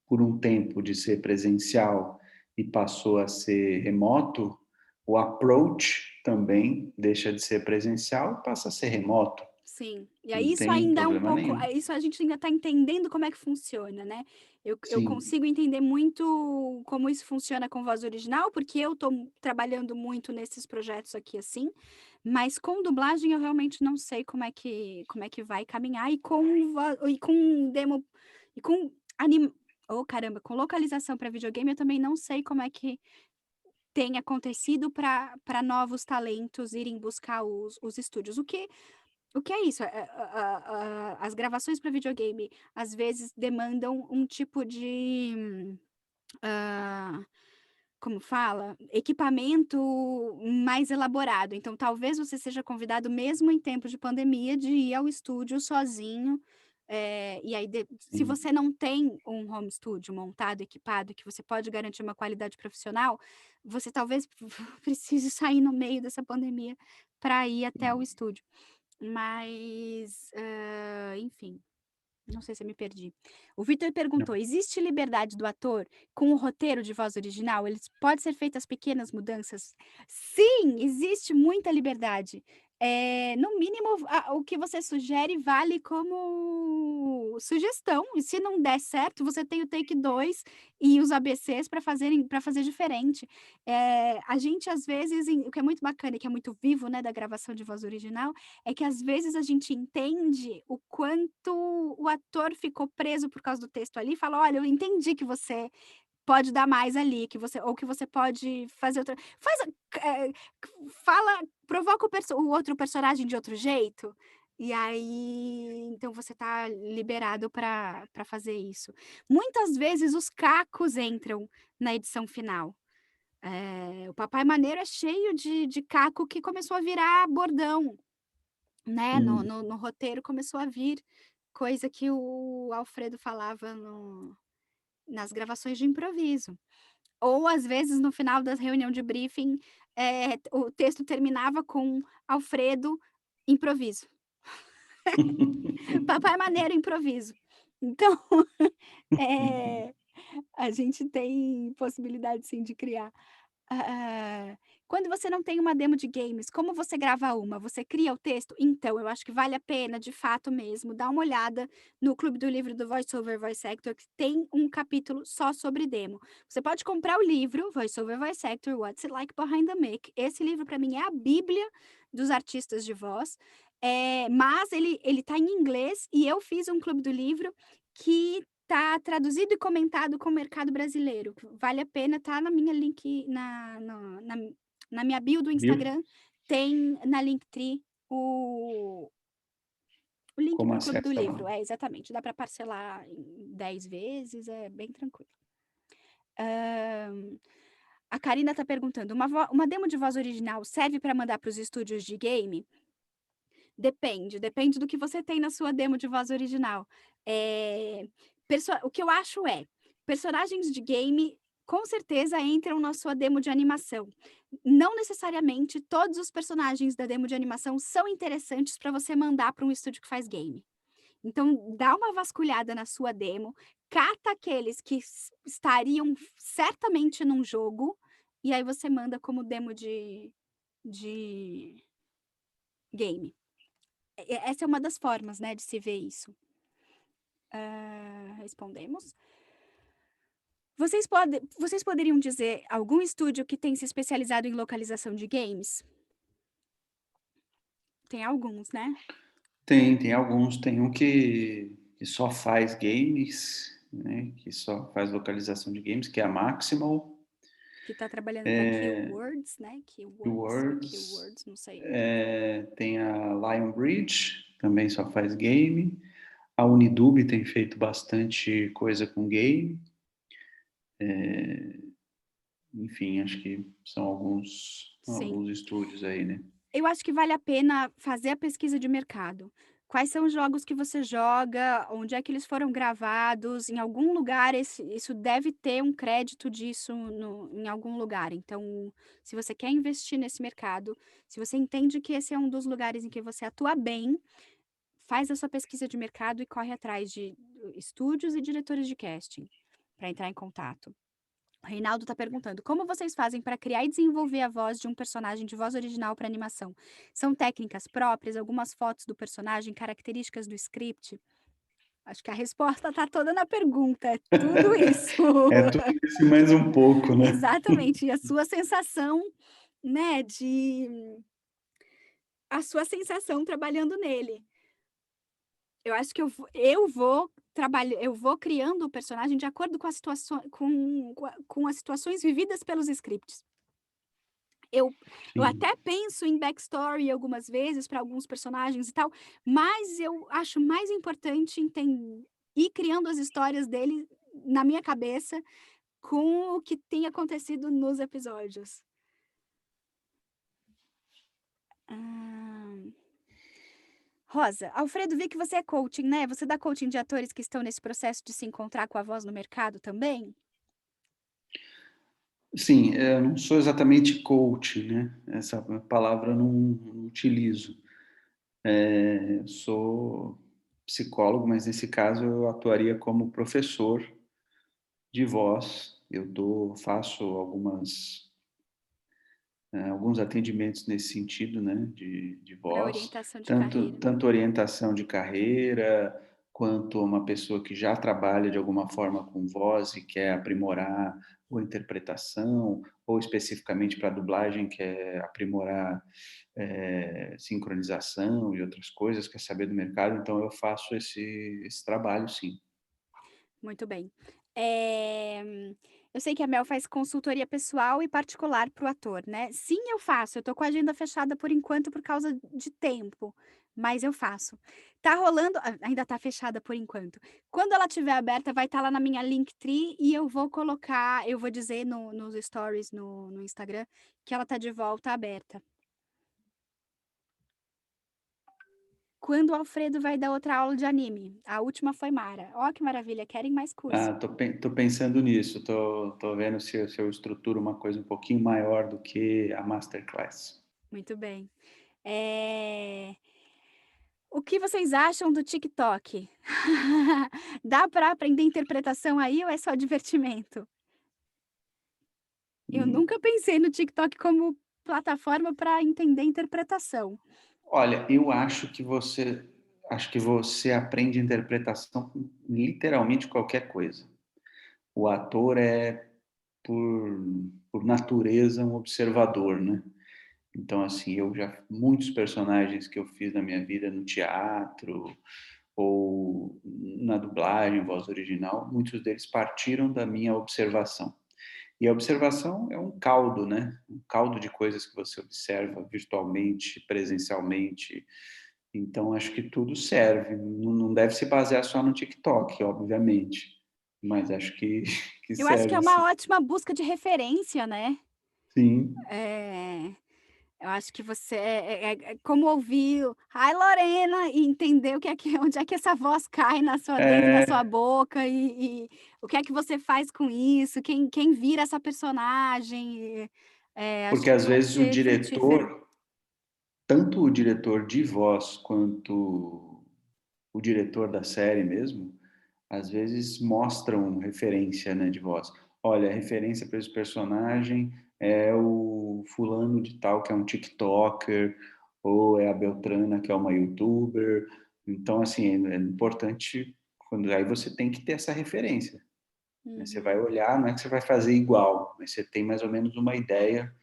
Speaker 2: por um tempo de ser presencial e passou a ser remoto, o approach também deixa de ser presencial e passa a ser remoto.
Speaker 1: Sim, e aí
Speaker 2: Não
Speaker 1: isso
Speaker 2: tem
Speaker 1: ainda é um
Speaker 2: problema
Speaker 1: pouco
Speaker 2: nenhum.
Speaker 1: isso a gente ainda está entendendo como é que funciona, né. Eu
Speaker 2: Sim.
Speaker 1: consigo entender muito como isso funciona com voz original, porque eu estou trabalhando muito nesses projetos aqui, assim, mas com dublagem eu realmente não sei como é que vai caminhar e com demo e com anim ô caramba, com localização para videogame eu também não sei como é que tem acontecido para novos talentos irem buscar os estúdios. O que é isso? As gravações para videogame, às vezes, demandam um tipo de, hã, como fala? Equipamento mais elaborado. Então, talvez você seja convidado, mesmo em tempos de pandemia, de ir ao estúdio sozinho, e aí se
Speaker 2: Sim.
Speaker 1: você não tem um home studio montado, equipado, que você pode garantir uma qualidade profissional, você talvez precise sair no meio dessa pandemia para ir até o estúdio. Mas, enfim, não sei se eu me perdi. O Vitor perguntou: "Existe liberdade do ator com o roteiro de voz original? Eles pode ser feitas pequenas mudanças?" Sim, existe muita liberdade. No mínimo, o que você sugere vale como sugestão, e se não der certo, você tem o take 2 e os ABCs para fazer diferente. A gente às vezes o que é muito bacana e que é muito vivo, né, da gravação de voz original, é que às vezes a gente entende o quanto o ator ficou preso por causa do texto ali e fala: "Olha, eu entendi que você pode dar mais ali, que você pode fazer outra eh, fala provoca o outro personagem de outro jeito", e aí então você tá liberado para fazer isso. Muitas vezes os cacos entram na edição final. O Papai Maneiro é cheio de caco que começou a virar bordão. Né, no
Speaker 2: Hum.
Speaker 1: no no roteiro começou a vir coisa que o Alfredo falava nas gravações de improviso. Ou às vezes no final da reunião de briefing, o texto terminava com Alfredo, improviso. Papai Maneiro, improviso. Então, eh, a gente tem possibilidade sim de criar. Ah, quando você não tem uma demo de games, como você grava uma? Você cria o texto? Então, eu acho que vale a pena, de fato mesmo, dar uma olhada no Clube do Livro do Voice Over Voice Actor, que tem um capítulo só sobre demo. Você pode comprar o livro Voice Over Voice Actor: What's It Like Behind the Mic. Esse livro, para mim, é a bíblia dos artistas de voz, mas ele tá em inglês e eu fiz um clube do livro que tá traduzido e comentado com o mercado brasileiro. Vale a pena, tá na minha link na minha bio do
Speaker 2: Viu?
Speaker 1: Instagram, tem na Linktree o link
Speaker 2: Como
Speaker 1: para o clube do
Speaker 2: acessa lá.
Speaker 1: livro. É, exatamente, dá para parcelar em 10 vezes, é bem tranquilo. Hã, a Karina tá perguntando: "Uma demo de voz original serve para mandar para os estúdios de game?" Depende do que você tem na sua demo de voz original. Eh, o que eu acho personagens de game com certeza entram na sua demo de animação. Não necessariamente todos os personagens da demo de animação são interessantes para você mandar para um estúdio que faz game. Então dá uma vasculhada na sua demo, cata aqueles que estariam certamente num jogo, e aí você manda como demo de game. Essa é uma das formas, né, de se ver isso. Respondemos. Vocês poderiam dizer algum estúdio que tem se especializado em localização de games? Tem alguns, né?
Speaker 2: Tem alguns. Tem um que só faz games, né, que só faz localização de games, que é a Maximal.
Speaker 1: Que tá trabalhando com a Keywords, né?
Speaker 2: Keywords.
Speaker 1: Keywords, não sei.
Speaker 2: Tem a Lionbridge, também só faz game. A Unidub tem feito bastante coisa com game. Enfim, acho que são alguns
Speaker 1: Sim.
Speaker 2: estúdios aí, né?
Speaker 1: Eu acho que vale a pena fazer a pesquisa de mercado. Quais são os jogos que você joga? Onde é que eles foram gravados? Em algum lugar isso deve ter um crédito disso em algum lugar. Então, se você quer investir nesse mercado, se você entende que esse é um dos lugares em que você atua bem, faz a sua pesquisa de mercado e corre atrás de estúdios e diretores de casting para entrar em contato. O Reinaldo está perguntando: como vocês fazem para criar e desenvolver a voz de um personagem de voz original para animação? São técnicas próprias, algumas fotos do personagem, características do script? Acho que a resposta está toda na pergunta, é tudo isso.
Speaker 2: É tudo isso e mais um pouco, né?
Speaker 1: Exatamente, e a sua sensação, né, a sua sensação trabalhando nele. Eu acho que eu vou criando o personagem de acordo com as situações, com as situações vividas pelos scripts. Eu
Speaker 2: Sim.
Speaker 1: até penso em backstory algumas vezes para alguns personagens e tal, mas eu acho mais importante ir criando as histórias dele na minha cabeça com o que tem acontecido nos episódios. Ah, Rosa, Alfredo, vi que você é coaching, né? Você dá coaching de atores que estão nesse processo de se encontrar com a voz no mercado também?
Speaker 2: Sim, eu não sou exatamente coach, né? Essa palavra eu não utilizo. Sou psicólogo, mas nesse caso eu atuaria como professor de voz. Faço alguns atendimentos nesse sentido, né, de
Speaker 1: Para
Speaker 2: voz,
Speaker 1: orientação de
Speaker 2: tanto,
Speaker 1: carreira.
Speaker 2: tanto orientação de carreira, quanto uma pessoa que já trabalha de alguma forma com voz e quer aprimorar a interpretação, ou especificamente para dublagem, quer aprimorar sincronização e outras coisas, quer saber do mercado, então eu faço esse trabalho, sim.
Speaker 1: Muito bem. Eu sei que a Mel faz consultoria pessoal e particular para o ator, né? Sim, eu faço. Eu tô com a agenda fechada por enquanto por causa de tempo, mas eu faço. Tá rolando, ainda tá fechada por enquanto. Quando ela estiver aberta, vai estar lá na minha Linktree e eu vou dizer nos stories no Instagram que ela tá de volta aberta. Quando o Alfredo vai dar outra aula de anime? A última foi Mara. Ó, que maravilha, querem mais curso.
Speaker 2: Tô pensando nisso, tô vendo se eu estruturo uma coisa um pouquinho maior do que a Masterclass.
Speaker 1: Muito bem. O que vocês acham do TikTok? Dá para aprender interpretação aí ou é só divertimento? Eu
Speaker 2: Hum,
Speaker 1: nunca pensei no TikTok como plataforma para entender interpretação.
Speaker 2: Olha, eu acho que você aprende interpretação com literalmente qualquer coisa. O ator é, por, por natureza, um observador, né? Então, assim, muitos personagens que eu fiz na minha vida no teatro ou na dublagem, voz original, muitos deles partiram da minha observação. E a observação é um caldo, né? Um caldo de coisas que você observa virtualmente, presencialmente. Então, acho que tudo serve. Não deve se basear só no TikTok, obviamente. Mas acho que, que
Speaker 1: Eu acho que é
Speaker 2: serve,
Speaker 1: uma
Speaker 2: sim.
Speaker 1: ótima busca de referência, né?
Speaker 2: Sim.
Speaker 1: É, eu acho que você é como ouvir o "Ai, Lorena" e entender o que é que onde é que essa voz cai na sua dentro da sua
Speaker 2: É,
Speaker 1: boca e o que é que você faz com isso, quem vira essa personagem, acho
Speaker 2: porque
Speaker 1: que
Speaker 2: às
Speaker 1: pode
Speaker 2: vezes o
Speaker 1: ser frutífero.
Speaker 2: diretor, tanto o diretor de voz quanto o diretor da série mesmo, às vezes mostram referência, né, de voz. Olha, a referência para esse personagem é o fulano de tal que é um TikToker, ou é a Beltrana que é uma YouTuber. Então, assim, é importante quando aí você tem que ter essa referência, né? Você vai
Speaker 1: Uhum.
Speaker 2: olhar, não é que você vai fazer igual, mas você tem mais ou menos uma ideia,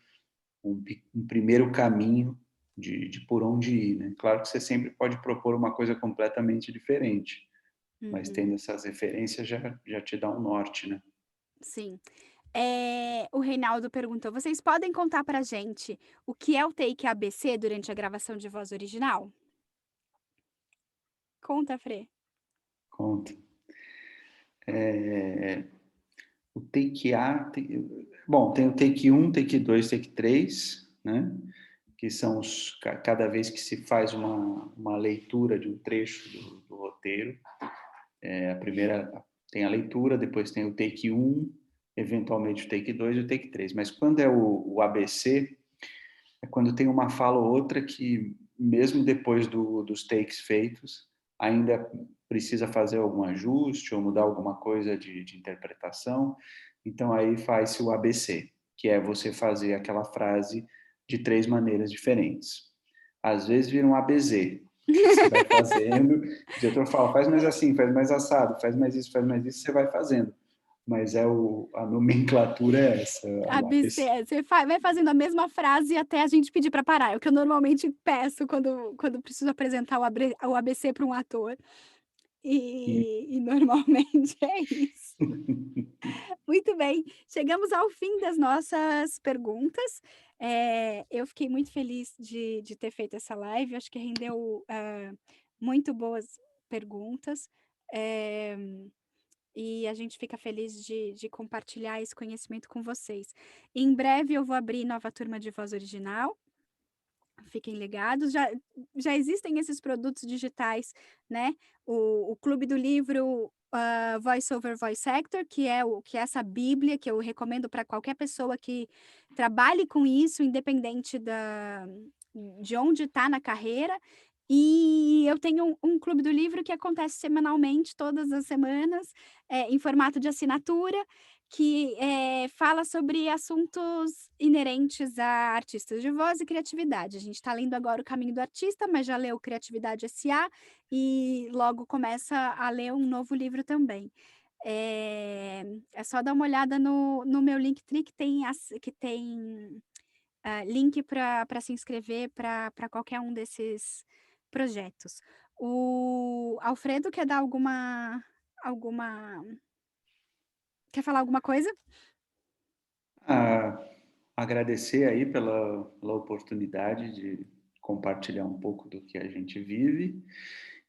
Speaker 2: um primeiro caminho de por onde ir, né? Claro que você sempre pode propor uma coisa completamente diferente, mas
Speaker 1: Uhum,
Speaker 2: tendo essas referências já te dá um norte, né.
Speaker 1: sim. O Reinaldo perguntou: "Vocês podem contar pra gente o que é o take ABC durante a gravação de voz original?" Conta, Fre.
Speaker 2: Conta. O take A bom, tem o take um, take 2, take 3, né, que são os cada vez que se faz uma leitura de um trecho do roteiro, a primeira tem a leitura, depois tem o take um, eventualmente o take 2 e o take 3. Mas quando é o ABC, é quando tem uma fala ou outra que, mesmo depois dos takes feitos, ainda precisa fazer algum ajuste ou mudar alguma coisa de interpretação. Então, aí faz-se o ABC, que é você fazer aquela frase de 3 maneiras diferentes. Às vezes vira um ABZ, que você vai fazendo, o diretor fala, faz mais assim, faz mais assado, faz mais isso, você vai fazendo. Mas a nomenclatura é essa, o
Speaker 1: ABC,
Speaker 2: ABC.
Speaker 1: você vai fazendo a mesma frase até a gente pedir para parar. É o que eu normalmente peço quando preciso apresentar o ABC para um ator,
Speaker 2: E
Speaker 1: e normalmente é isso. Muito bem, chegamos ao fim das nossas perguntas. Eu fiquei muito feliz de ter feito essa live, acho que rendeu, muito boas perguntas, eh, e a gente fica feliz de compartilhar esse conhecimento com vocês. Em breve eu vou abrir nova turma de voz original, fiquem ligados. Já existem esses produtos digitais, né, o Clube do Livro, Voice over Voice Actor, que é essa bíblia que eu recomendo para qualquer pessoa que trabalhe com isso, independente de onde está na carreira. E eu tenho um clube do livro que acontece semanalmente, todas as semanas, em formato de assinatura, que, fala sobre assuntos inerentes a artistas de voz e criatividade. A gente está lendo agora O Caminho do Artista, mas já leu Criatividade S.A. e logo começa a ler um novo livro também. É só dar uma olhada no meu Linktree que tem link para se inscrever para qualquer um desses projetos. O Alfredo quer dar alguma quer falar alguma coisa?
Speaker 2: Ah, agradecer aí pela oportunidade de compartilhar um pouco do que a gente vive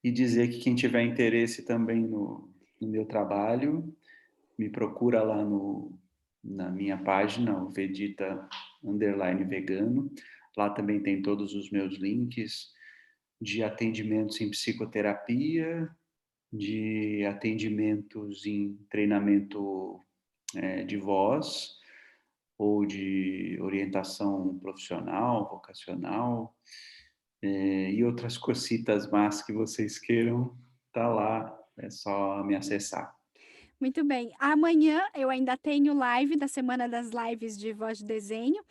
Speaker 2: e dizer que quem tiver interesse também no meu trabalho, me procura lá na minha página, o Vegeta_vegano. Lá também tem todos os meus links de atendimentos em psicoterapia, de atendimentos em treinamento de voz ou de orientação profissional, vocacional, e outras cositas más que vocês queiram, tá lá, é só me acessar.
Speaker 1: Muito bem. Amanhã eu ainda tenho live da Semana das Lives de Voz de Desenho.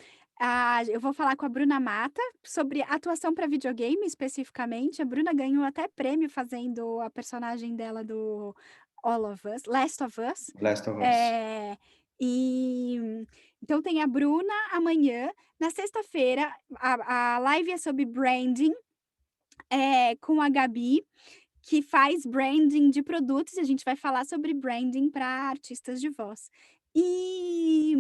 Speaker 1: Eu vou falar com a Bruna Mata sobre atuação para videogame, especificamente. A Bruna ganhou até prêmio fazendo a personagem dela do All of Us, Last of Us.
Speaker 2: Last of Us.
Speaker 1: Eh, e então tem a Bruna amanhã. Na sexta-feira, a live é sobre branding, com a Gabi, que faz branding de produtos, e a gente vai falar sobre branding para artistas de voz. E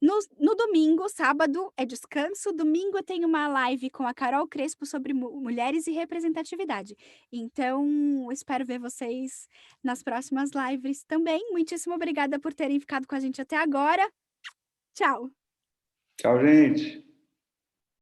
Speaker 1: no domingo, sábado é descanso, domingo eu tenho uma live com a Carol Crespo sobre mulheres e representatividade. Então, espero ver vocês nas próximas lives também. Muitíssimo obrigada por terem ficado com a gente até agora. Tchau.
Speaker 2: Tchau, gente.